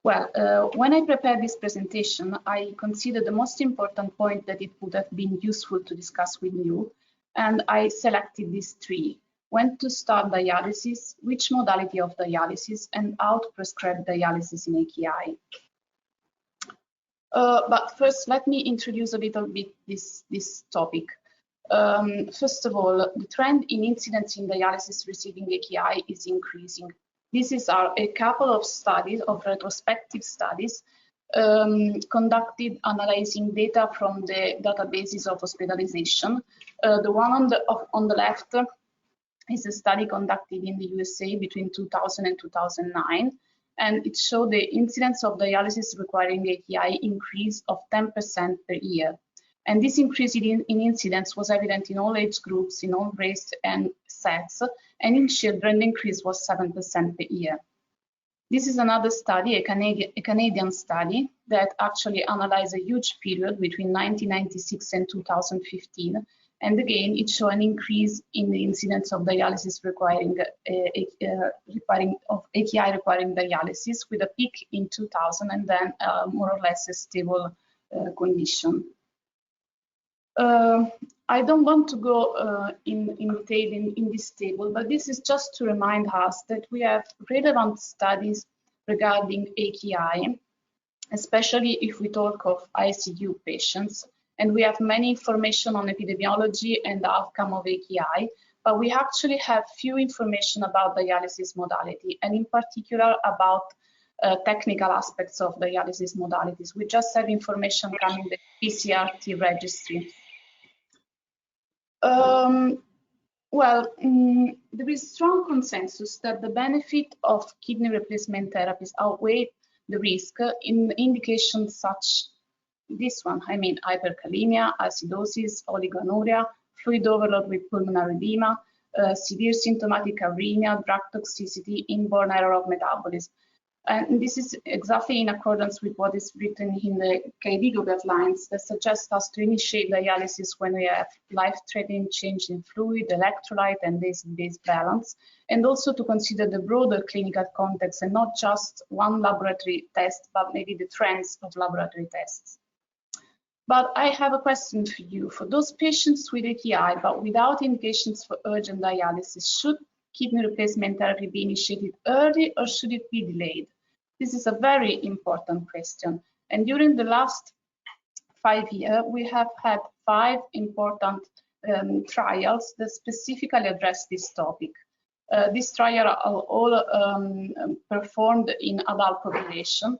Well, when I prepared this presentation, I considered the most important point that it would have been useful to discuss with you, and I selected these 3. When to start dialysis, which modality of dialysis, and how to prescribe dialysis in AKI. But first, let me introduce a little bit this topic. First of all, the trend in incidence in dialysis receiving AKI is increasing. This is a couple of studies, of retrospective studies, conducted analyzing data from the databases of hospitalization. The one on the left is a study conducted in the USA between 2000 and 2009, and it showed the incidence of dialysis requiring AKI increase of 10% per year. And this increase in incidence was evident in all age groups, in all race and sex, and in children the increase was 7% per year. This is another study, a Canadian study, that actually analyzed a huge period between 1996 and 2015. And again, it showed an increase in the incidence of dialysis requiring AKI requiring dialysis, with a peak in 2000 and then more or less a stable condition. I don't want to go in detail in this table, but this is just to remind us that we have relevant studies regarding AKI, especially if we talk of ICU patients. And we have many information on epidemiology and the outcome of AKI, but we actually have few information about dialysis modality, and in particular about technical aspects of dialysis modalities. We just have information coming from the PD ERK registry. There is strong consensus that the benefit of kidney replacement therapies outweigh the risk in indications such this one, I mean hyperkalemia, acidosis, oligonuria, fluid overload with pulmonary edema, severe symptomatic anemia, drug toxicity, inborn error of metabolism. And this is exactly in accordance with what is written in the KDIGO guidelines that suggest us to initiate dialysis when we have life-threatening change in fluid, electrolyte, and base balance, and also to consider the broader clinical context and not just one laboratory test, but maybe the trends of laboratory tests. But I have a question for you. For those patients with AKI, but without indications for urgent dialysis, should kidney replacement therapy be initiated early or should it be delayed? This is a very important question. And during the last 5 years, we have had 5 important trials that specifically address this topic. These trials are all performed in adult population.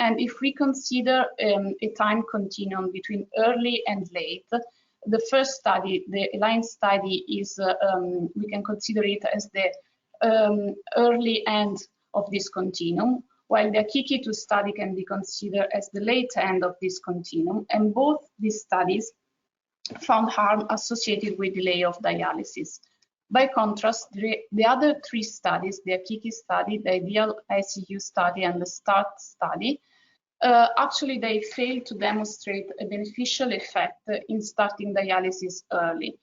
And if we consider a time continuum between early and late, the first study, the ALIGN study, is we can consider it as the early end of this continuum, while the AKIKI2 study can be considered as the late end of this continuum. And both these studies found harm associated with delay of dialysis. By contrast, the other 3 studies, the AKIKI study, the IDEAL ICU study, and the START study, actually they failed to demonstrate a beneficial effect in starting dialysis early.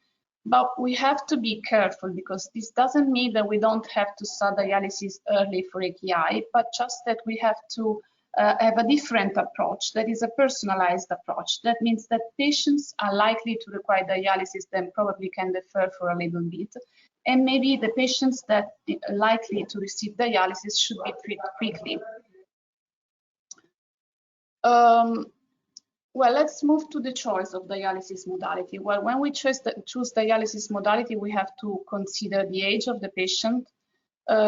But we have to be careful because this doesn't mean that we don't have to start dialysis early for AKI, but just that we have to have a different approach, that is a personalized approach. That means that patients are likely to require dialysis, then probably can defer for a little bit. And maybe the patients that are likely to receive dialysis should be treated quickly. Well, let's move to the choice of dialysis modality. Well, when we choose dialysis modality, we have to consider the age of the patient,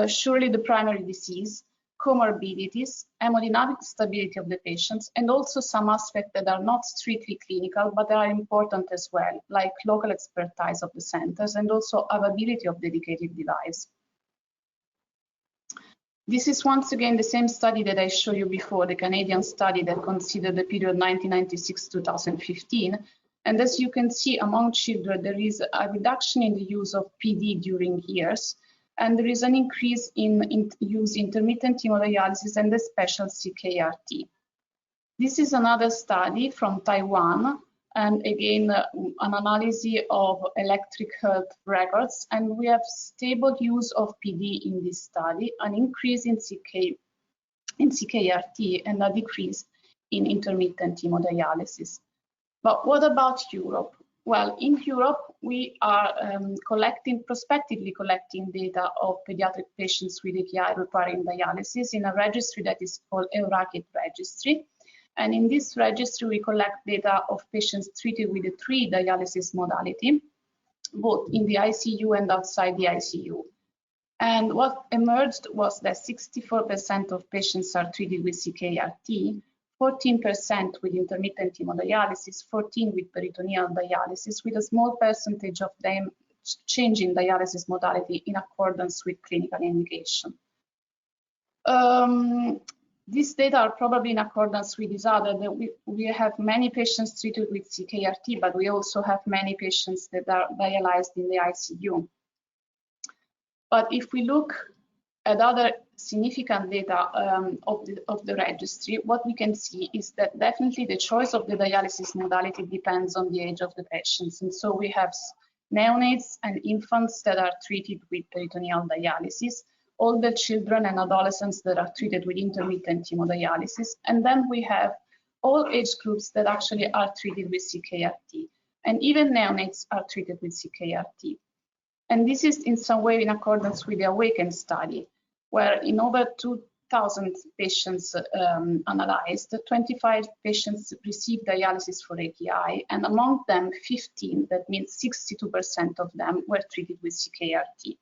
surely the primary disease, comorbidities, hemodynamic stability of the patients, and also some aspects that are not strictly clinical, but are important as well, like local expertise of the centers and also availability of dedicated device. This is once again the same study that I showed you before, the Canadian study that considered the period 1996-2015. And as you can see, among children, there is a reduction in the use of PD during years, and there is an increase in use intermittent hemodialysis and the special CKRT. This is another study from Taiwan, and again, an analysis of electric health records, and we have stable use of PD in this study, an increase in CKRT, and a decrease in intermittent hemodialysis. But what about Europe? Well, in Europe, we are prospectively collecting data of pediatric patients with AKI requiring dialysis in a registry that is called EURAKIT registry. And in this registry, we collect data of patients treated with the 3 dialysis modality, both in the ICU and outside the ICU. And what emerged was that 64% of patients are treated with CKRT, 14% with intermittent hemodialysis, 14% with peritoneal dialysis, with a small percentage of them changing dialysis modality in accordance with clinical indication. These data are probably in accordance with each other. That we have many patients treated with CKRT, but we also have many patients that are dialyzed in the ICU. But if we look at other significant data of the registry, what we can see is that definitely the choice of the dialysis modality depends on the age of the patients. And so we have neonates and infants that are treated with peritoneal dialysis, older children and adolescents that are treated with intermittent hemodialysis. And then we have all age groups that actually are treated with CKRT, and even neonates are treated with CKRT. And this is in some way in accordance with the AWAKEN study, where in over 2,000 patients analyzed, 25 patients received dialysis for AKI, and among them 15, that means 62% of them, were treated with CKRT.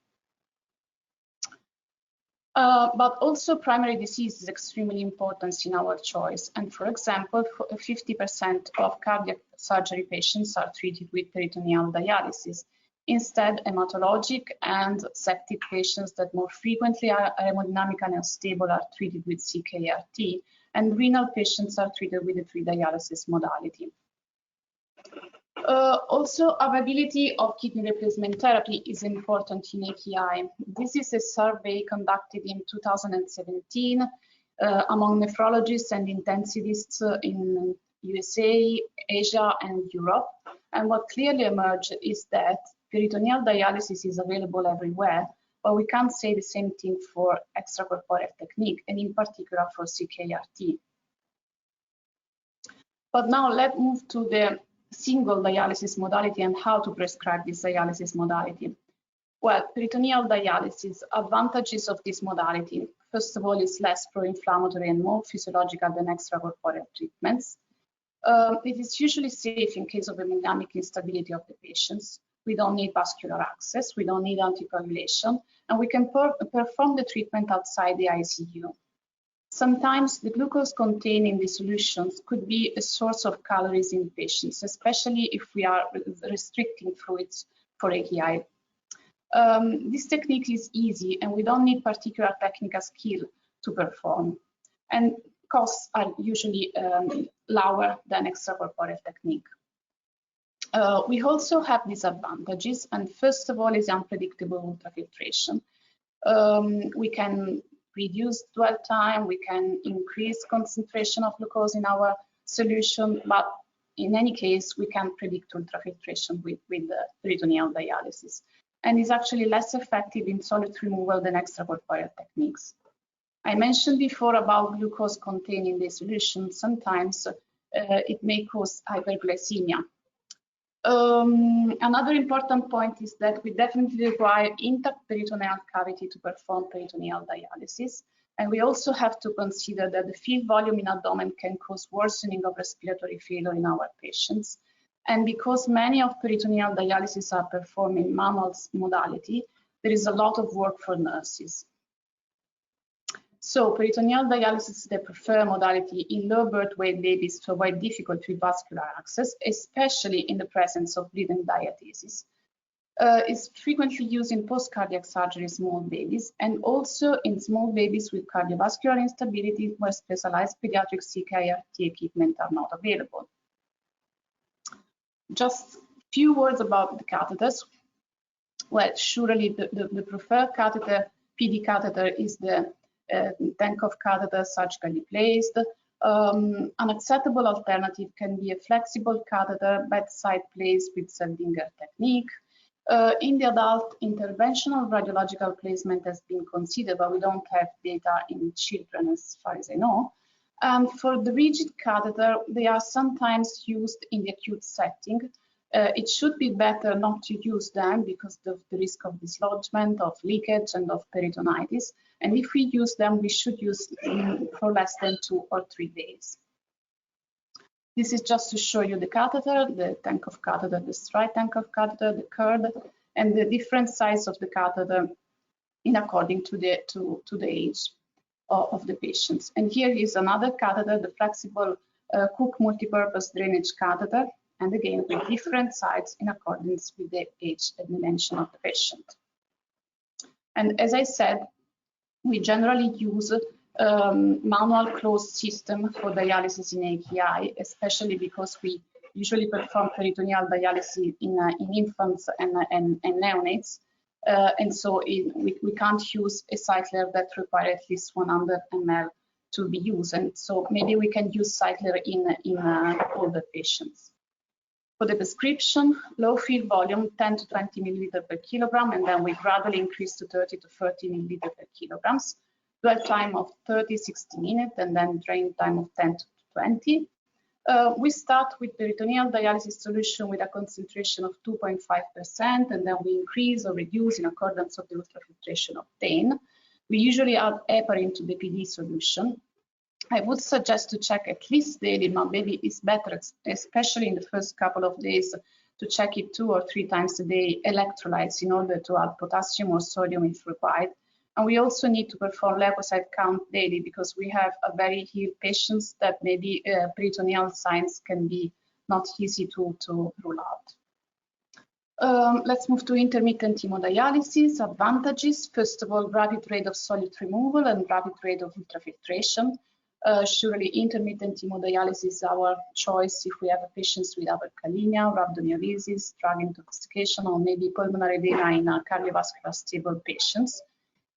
But also primary disease is extremely important in our choice. And for example, 50% of cardiac surgery patients are treated with peritoneal dialysis. Instead, hematologic and septic patients that more frequently are hemodynamically unstable are treated with CKRT, and renal patients are treated with the 3 dialysis modality. Also, availability of kidney replacement therapy is important in AKI. This is a survey conducted in 2017 among nephrologists and intensivists in USA, Asia, and Europe. And what clearly emerged is that peritoneal dialysis is available everywhere, but we can't say the same thing for extracorporeal technique, and in particular for CKRT. But now let's move to the single dialysis modality and how to prescribe this dialysis modality. Well, peritoneal dialysis, advantages of this modality. First of all, it's less pro-inflammatory and more physiological than extracorporeal treatments. It is usually safe in case of hemodynamic instability of the patients. We don't need vascular access, we don't need anticoagulation, and we can perform the treatment outside the ICU. Sometimes the glucose contained in the solutions could be a source of calories in patients, especially if we are restricting fluids for AKI. This technique is easy and we don't need particular technical skill to perform. And costs are usually lower than extracorporeal technique. We also have disadvantages, and first of all is unpredictable ultrafiltration. We can reduce dwell time, we can increase concentration of glucose in our solution, but in any case, we can predict ultrafiltration with the peritoneal dialysis. And is actually less effective in solid removal than extracorporeal techniques. I mentioned before about glucose contained in the solution. Sometimes it may cause hyperglycemia. Another important point is that we definitely require intact peritoneal cavity to perform peritoneal dialysis. And we also have to consider that the field volume in abdomen can cause worsening of respiratory failure in our patients. And because many of peritoneal dialysis are performed in manual modality, there is a lot of work for nurses. So peritoneal dialysis is the preferred modality in low birth weight babies to avoid difficulty with vascular access, especially in the presence of bleeding diathesis. It's frequently used in post-cardiac surgery small babies and also in small babies with cardiovascular instability where specialized pediatric CKRT equipment are not available. Just a few words about the catheters. Well, surely the preferred catheter, PD catheter, is the Tenkov catheter surgically placed. An acceptable alternative can be a flexible catheter bedside placed with Seldinger technique. In the adult, interventional radiological placement has been considered, but we don't have data in children as far as I know. And for the rigid catheter, they are sometimes used in the acute setting. It should be better not to use them because of the risk of dislodgement, of leakage, and of peritonitis. And if we use them, we should use them for less than 2 or 3 days. This is just to show you the catheter, the Tenkov catheter, the straight Tenkov catheter, the curved, and the different size of the catheter in according to the age of the patients. And here is another catheter, the flexible Cook multipurpose drainage catheter, and again with different sides in accordance with the age and dimension of the patient. And as I said, we generally use manual closed system for dialysis in AKI, especially because we usually perform peritoneal dialysis in infants and neonates. And so we can't use a cycler that requires at least 100 ml to be used. And so maybe we can use cycler in older patients. For the prescription, low field volume, 10 to 20 milliliter per kilogram, and then we gradually increase to 30 to 30 milliliter per kilograms. Dwell time of 30-60 minutes, and then drain time of 10 to 20. We start with peritoneal dialysis solution with a concentration of 2.5%, and then we increase or reduce in accordance with the ultrafiltration obtained. We usually add heparin to the PD solution. I would suggest to check at least daily, but maybe it's better, especially in the first couple of days, to check it 2 or 3 times a day, electrolytes, in order to add potassium or sodium if required. And we also need to perform leukocyte count daily, because we have a very healed patients that maybe peritoneal signs can be not easy to rule out. Let's move to intermittent hemodialysis. Advantages: first of all, rapid rate of solute removal and rapid rate of ultrafiltration. Surely intermittent hemodialysis is our choice if we have patients with hyperkalemia, rhabdomyolysis, drug intoxication, or maybe pulmonary edema in cardiovascular stable patients.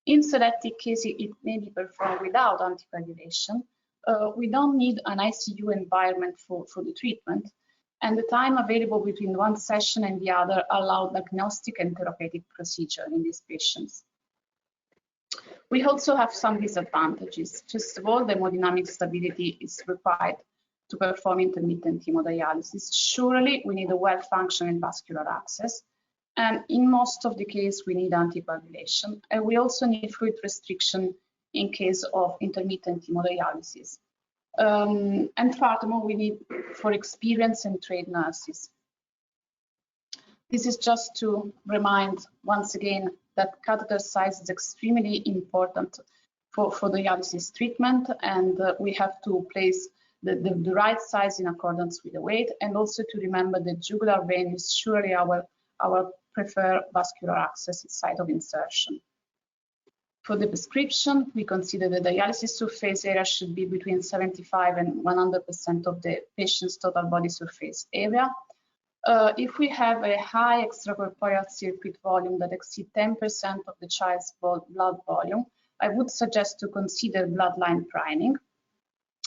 In selected cases, it may be performed without anticoagulation. We don't need an ICU environment for the treatment, and the time available between one session and the other allow diagnostic and therapeutic procedure in these patients. We also have some disadvantages. First of all, the hemodynamic stability is required to perform intermittent hemodialysis. Surely, we need a well-functioning vascular access. And in most of the case, we need anticoagulation. And we also need fluid restriction in case of intermittent hemodialysis. And furthermore, we need for experienced and trained nurses. This is just to remind once again that catheter size is extremely important for dialysis treatment, and we have to place the right size in accordance with the weight, and also to remember that jugular vein is surely our preferred vascular access site of insertion. For the prescription, we consider the dialysis surface area should be between 75 and 100% of the patient's total body surface area. If we have a high extracorporeal circuit volume that exceeds 10% of the child's blood volume, I would suggest to consider bloodline priming.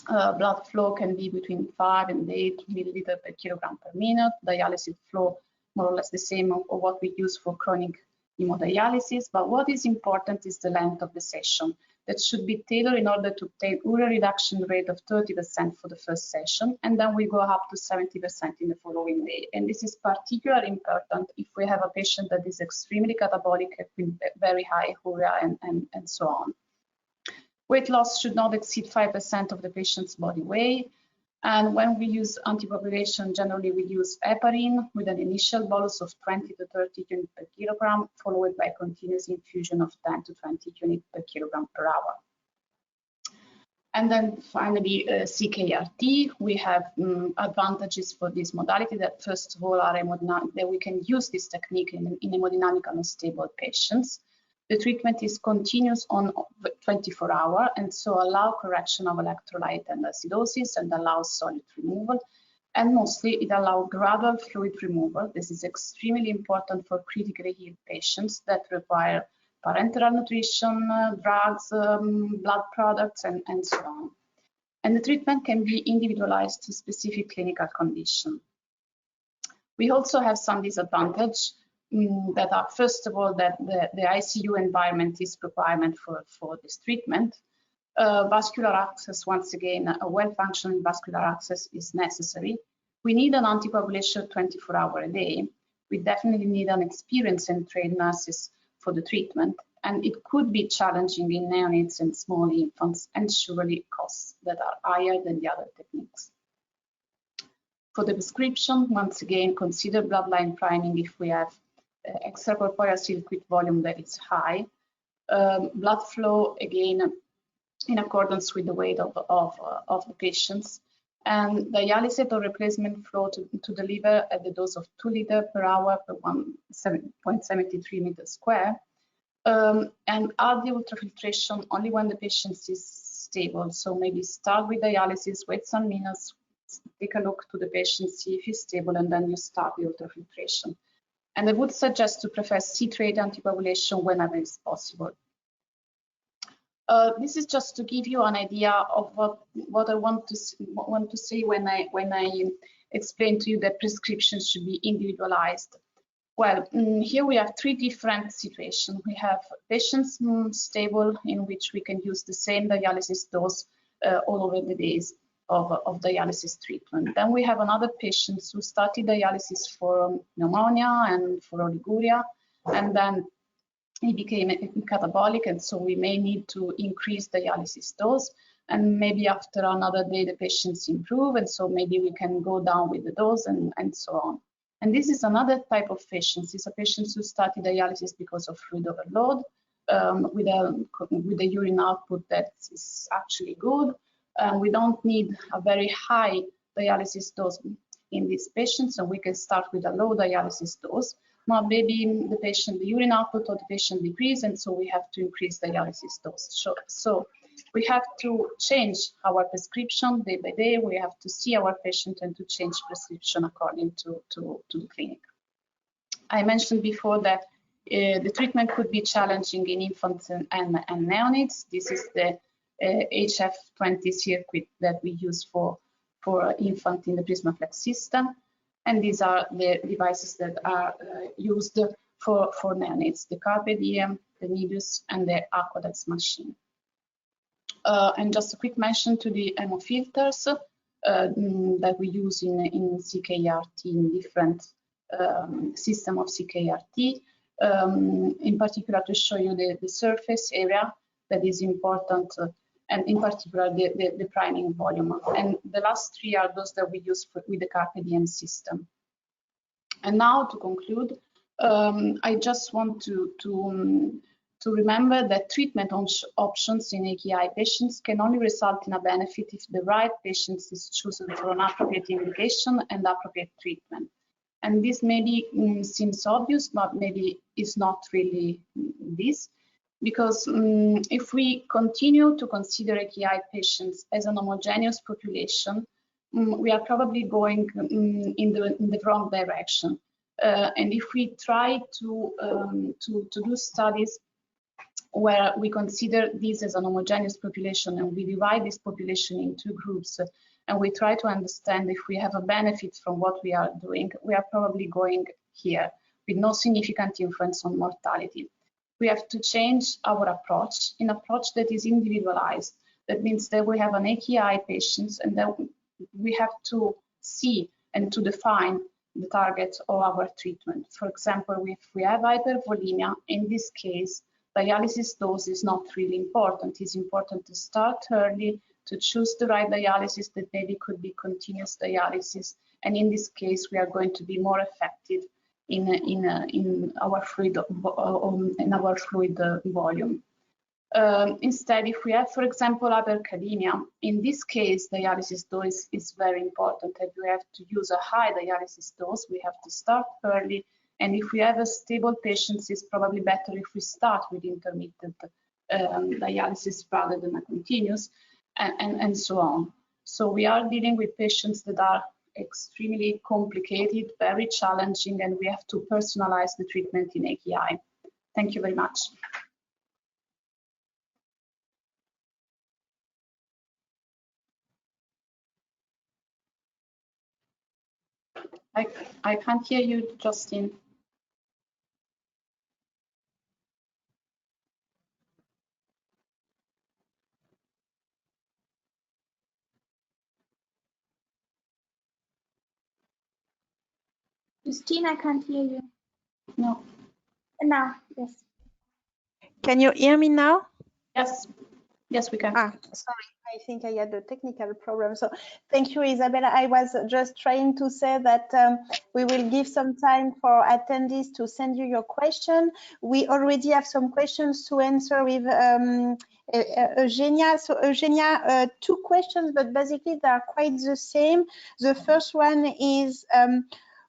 Blood flow can be between 5 and 8 milliliters per kilogram per minute. Dialysis flow more or less the same of what we use for chronic hemodialysis, but what is important is the length of the session. That should be tailored in order to obtain urea reduction rate of 30% for the first session, and then we go up to 70% in the following day. And this is particularly important if we have a patient that is extremely catabolic with very high urea and so on. Weight loss should not exceed 5% of the patient's body weight. And when we use anticoagulation, generally we use heparin with an initial bolus of 20 to 30 units per kilogram, followed by continuous infusion of 10 to 20 units per kilogram per hour. And then finally, CKRT, we have advantages for this modality that first of all are that we can use this technique in hemodynamic unstable patients. The treatment is continuous on 24 hours, and so allow correction of electrolyte and acidosis and allows solute removal. And mostly it allows gradual fluid removal. This is extremely important for critically ill patients that require parenteral nutrition, drugs, blood products, and so on. And the treatment can be individualized to specific clinical condition. We also have some disadvantages. That are, first of all, that the ICU environment is requirement for this treatment. Vascular access, once again, a well-functioning vascular access is necessary. We need an anticoagulation 24 hours a day. We definitely need an experienced and trained nurses for the treatment, and it could be challenging in neonates and small infants, and surely costs that are higher than the other techniques. For the prescription, once again, consider bloodline priming if we have extracorporeal circuit volume that is high. Blood flow, again, in accordance with the weight of the patients. And dialysate or replacement flow to the liver at the dose of 2 liters per hour per 1.73 meters square. And add the ultrafiltration only when the patient is stable. So maybe start with dialysis, wait some minutes, take a look to the patient, see if he's stable, and then you start the ultrafiltration. And I would suggest to prefer citrate anticoagulation whenever it's possible. This is just to give you an idea of what I want to say when I explain to you that prescriptions should be individualized. Well, here we have 3 different situations. We have patients stable, in which we can use the same dialysis dose all over the days. of dialysis treatment. Then we have another patient who started dialysis for pneumonia and for oliguria, and then he became catabolic, and so we may need to increase dialysis dose. And maybe after another day, the patients improve, and so maybe we can go down with the dose and so on. And this is another type of patients. It's a patient who started dialysis because of fluid overload, with a urine output that is actually good. We don't need a very high dialysis dose in these patients, and we can start with a low dialysis dose. But maybe the urine output of the patient decrease, and so we have to increase dialysis dose. So we have to change our prescription day by day. We have to see our patient and to change prescription according to the clinic. I mentioned before that the treatment could be challenging in infants and neonates. This is the HF20 circuit that we use for infant in the Prismaflex system. And these are the devices that are used for neonates, the Carpe Diem, the Nidus, and the Aquadex machine. And just a quick mention to the hemofilters that we use in CKRT, in different system of CKRT. In particular, to show you the surface area that is important, and in particular the priming volume. And the last three are those that we use with the Carpe Diem system. And now to conclude, I just want to remember that treatment options in AKI patients can only result in a benefit if the right patient is chosen for an appropriate indication and appropriate treatment. And this maybe seems obvious, but maybe it's not really this. Because if we continue to consider AKI patients as an homogeneous population, we are probably going in the wrong direction. And if we try to do studies where we consider this as an homogeneous population and we divide this population into groups, and we try to understand if we have a benefit from what we are doing, we are probably going here with no significant influence on mortality. We have to change our approach, an approach that is individualized. That means that we have an AKI patients, and that we have to see and to define the target of our treatment. For example, if we have hypervolemia, in this case, dialysis dose is not really important. It's important to start early, to choose the right dialysis that maybe could be continuous dialysis. And in this case, we are going to be more effective in our fluid volume. Instead, if we have, for example, hyperkalemia, in this case, dialysis dose is very important, and we have to use a high dialysis dose. We have to start early, and if we have a stable patient, it's probably better if we start with intermittent dialysis rather than a continuous, and so on. So we are dealing with patients that are extremely complicated, very challenging, and we have to personalize the treatment in AKI. Thank you very much. I can't hear you, Justin. Justine, I can't hear you. No. Now, yes. Can you hear me now? Yes. Yes, we can. Sorry, I think I had a technical problem. So thank you, Isabella. I was just trying to say that we will give some time for attendees to send you your question. We already have some questions to answer with Eugenia. So Eugenia, two questions, but basically they are quite the same. The first one is,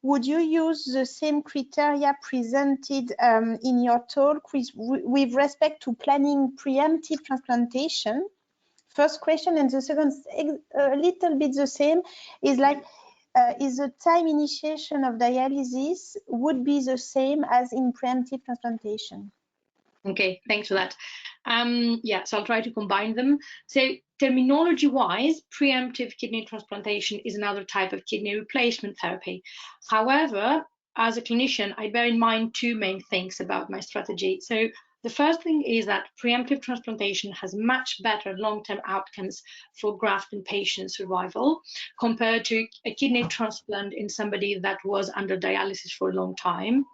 would you use the same criteria presented in your talk with respect to planning preemptive transplantation? First question, and the second, a little bit the same, is like, is the time initiation of dialysis would be the same as in preemptive transplantation? Okay, thanks for that. Yeah, so I'll try to combine them. So terminology-wise, preemptive kidney transplantation is another type of kidney replacement therapy. However, as a clinician, I bear in mind two main things about my strategy. So The first thing is that preemptive transplantation has much better long-term outcomes for graft and patient survival compared to a kidney transplant in somebody that was under dialysis for a long time.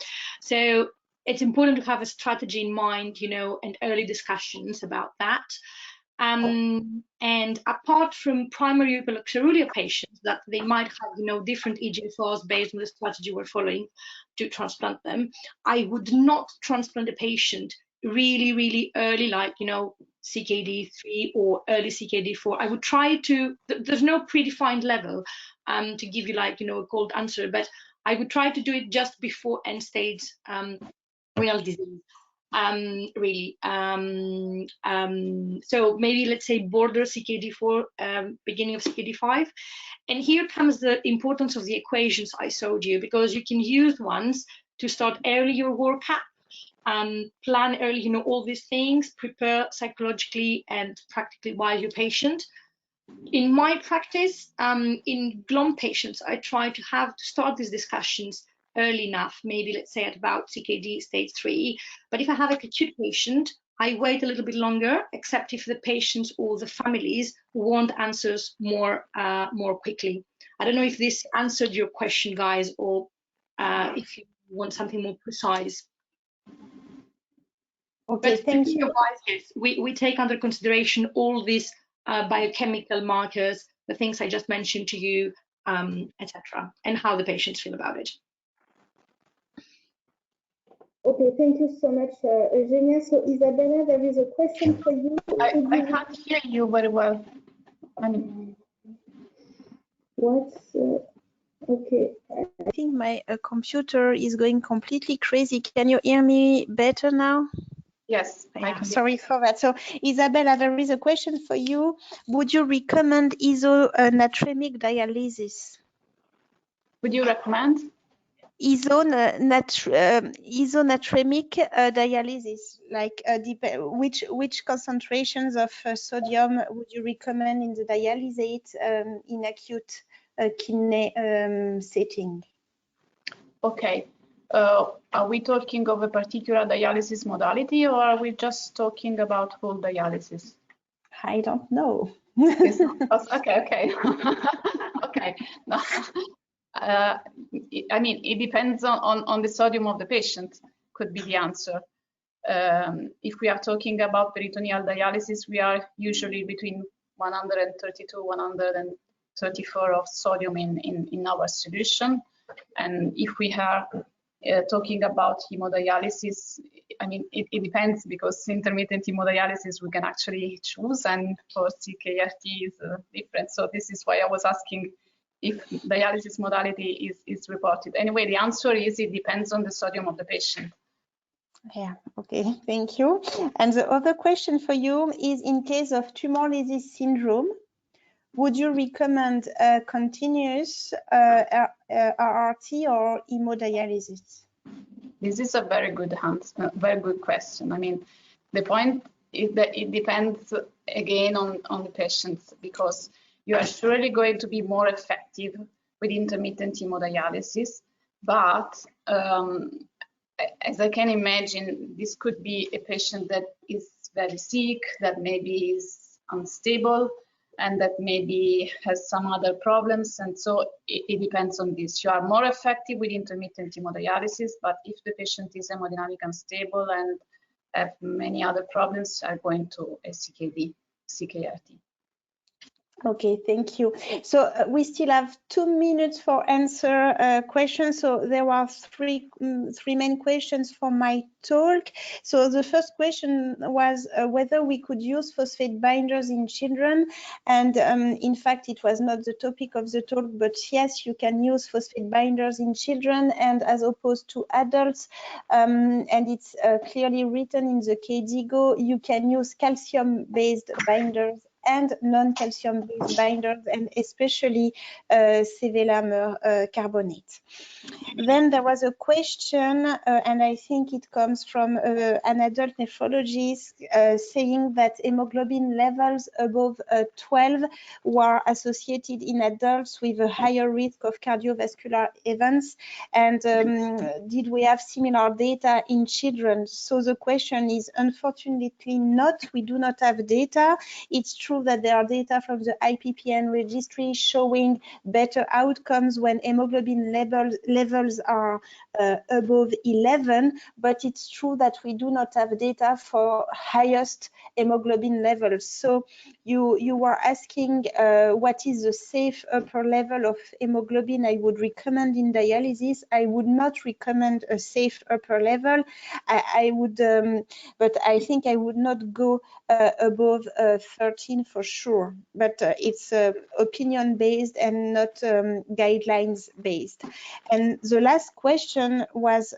So it's important to have a strategy in mind, you know, and early discussions about that. And apart from primary hyperoxaluria patients that they might have, you know, different eGFRs based on the strategy we're following to transplant them, I would not transplant a patient really early, like, you know, CKD3 or early CKD4. I would try to, there's no predefined level to give you, like, you know, a cold answer, but I would try to do it just before end stage renal disease. Really. So maybe let's say border CKD4, beginning of CKD5. And here comes the importance of the equations I showed you, because you can use ones to start early your workup, plan early, you know, all these things, prepare psychologically and practically while your patient. In my practice, in GLOM patients, I try to start these discussions early enough, maybe let's say at about CKD stage 3. But if I have a acute patient, I wait a little bit longer, except if the patients or the families want answers more quickly. I don't know if this answered your question, guys, or if you want something more precise. Okay, but thank you. Yes, we take under consideration all these biochemical markers, the things I just mentioned to you, etc., and how the patients feel about it. Okay, thank you so much, Eugenia. So, Isabella, there is a question for you. I can't hear you very well. I mean, what's okay? I think my computer is going completely crazy. Can you hear me better now? yes. Yeah, sorry for that. So, Isabella, there is a question for you. Would you recommend isonatremic dialysis? Would you recommend? Isonatremic dialysis, like which concentrations of sodium would you recommend in the dialysate in acute kidney setting? Okay. Are we talking of a particular dialysis modality, or are we just talking about full dialysis? I don't know. Okay. Okay. No. I mean, it depends on the sodium of the patient, could be the answer. If we are talking about peritoneal dialysis, we are usually between 132, 134 of sodium in our solution. And if we are talking about hemodialysis, I mean, it depends, because intermittent hemodialysis we can actually choose, and for CKRT is different. So this is why I was asking if dialysis modality is reported. Anyway, the answer is it depends on the sodium of the patient. Yeah, okay, thank you. And the other question for you is, in case of tumor lysis syndrome, would you recommend continuous RRT or hemodialysis? This is a very good answer, very good question. I mean, the point is that it depends again on the patients, because you are surely going to be more effective with intermittent hemodialysis, but as I can imagine, this could be a patient that is very sick, that maybe is unstable, and that maybe has some other problems. And so it depends on this. You are more effective with intermittent hemodialysis, but if the patient is hemodynamic unstable and have many other problems, are going to a CKRT. Okay, thank you. So we still have 2 minutes for answer questions. So there were three main questions for my talk. So the first question was whether we could use phosphate binders in children. And in fact, it was not the topic of the talk, but yes, you can use phosphate binders in children and as opposed to adults. And it's clearly written in the KDIGO, you can use calcium-based binders and non-calcium-based binders, and especially sevelamer carbonate. Then there was a question, and I think it comes from an adult nephrologist saying that hemoglobin levels above 12 were associated in adults with a higher risk of cardiovascular events. And did we have similar data in children? So the question is, unfortunately not. We do not have data. It's true that there are data from the IPPN registry showing better outcomes when hemoglobin levels are above 11, but it's true that we do not have data for highest hemoglobin levels. So you were asking what is the safe upper level of hemoglobin I would recommend in dialysis. I would not recommend a safe upper level. I would, but I think I would not go above 13 for sure. But it's opinion based and not guidelines based. And the last question was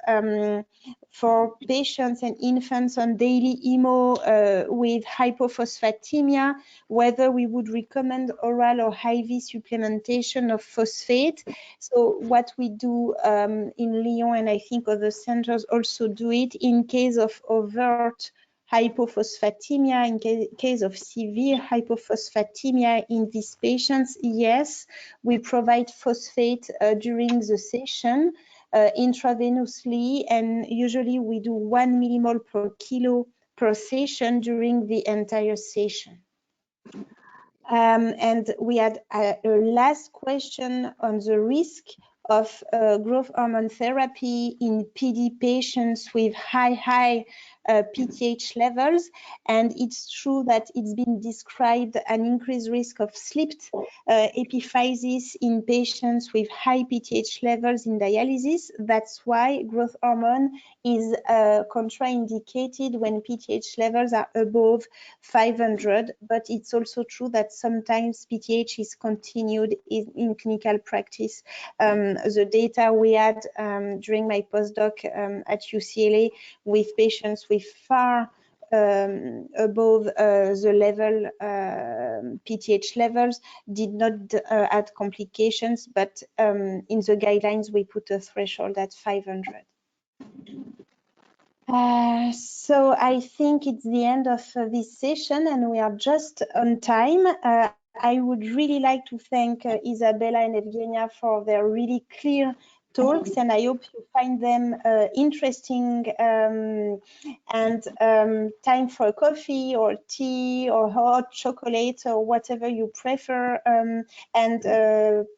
for patients and infants on daily hemo with hypophosphatemia, whether we would recommend oral or IV supplementation of phosphate. So what we do in Lyon, and I think other centers also do it, in case of overt hypophosphatemia, in case of severe hypophosphatemia in these patients, yes, we provide phosphate during the session intravenously, and usually we do 1 millimole per kilo per session during the entire session. And we had a last question on the risk of growth hormone therapy in PD patients with high PTH levels. And it's true that it's been described an increased risk of slipped epiphysis in patients with high PTH levels in dialysis. That's why growth hormone is contraindicated when PTH levels are above 500, but it's also true that sometimes PTH is continued in clinical practice. The data we had during my postdoc at UCLA with patients with far above the level PTH levels did not add complications, but in the guidelines we put a threshold at 500. So I think it's the end of this session and we are just on time. I would really like to thank Isabella and Evgenia for their really clear talks, and I hope you find them interesting, and time for a coffee or tea or hot chocolate or whatever you prefer, and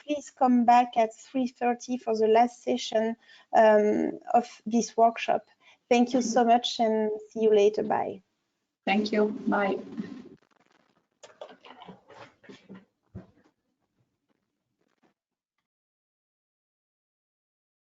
please come back at 3:30 for the last session of this workshop. Thank you so much and see you later. Bye. Thank you. Bye.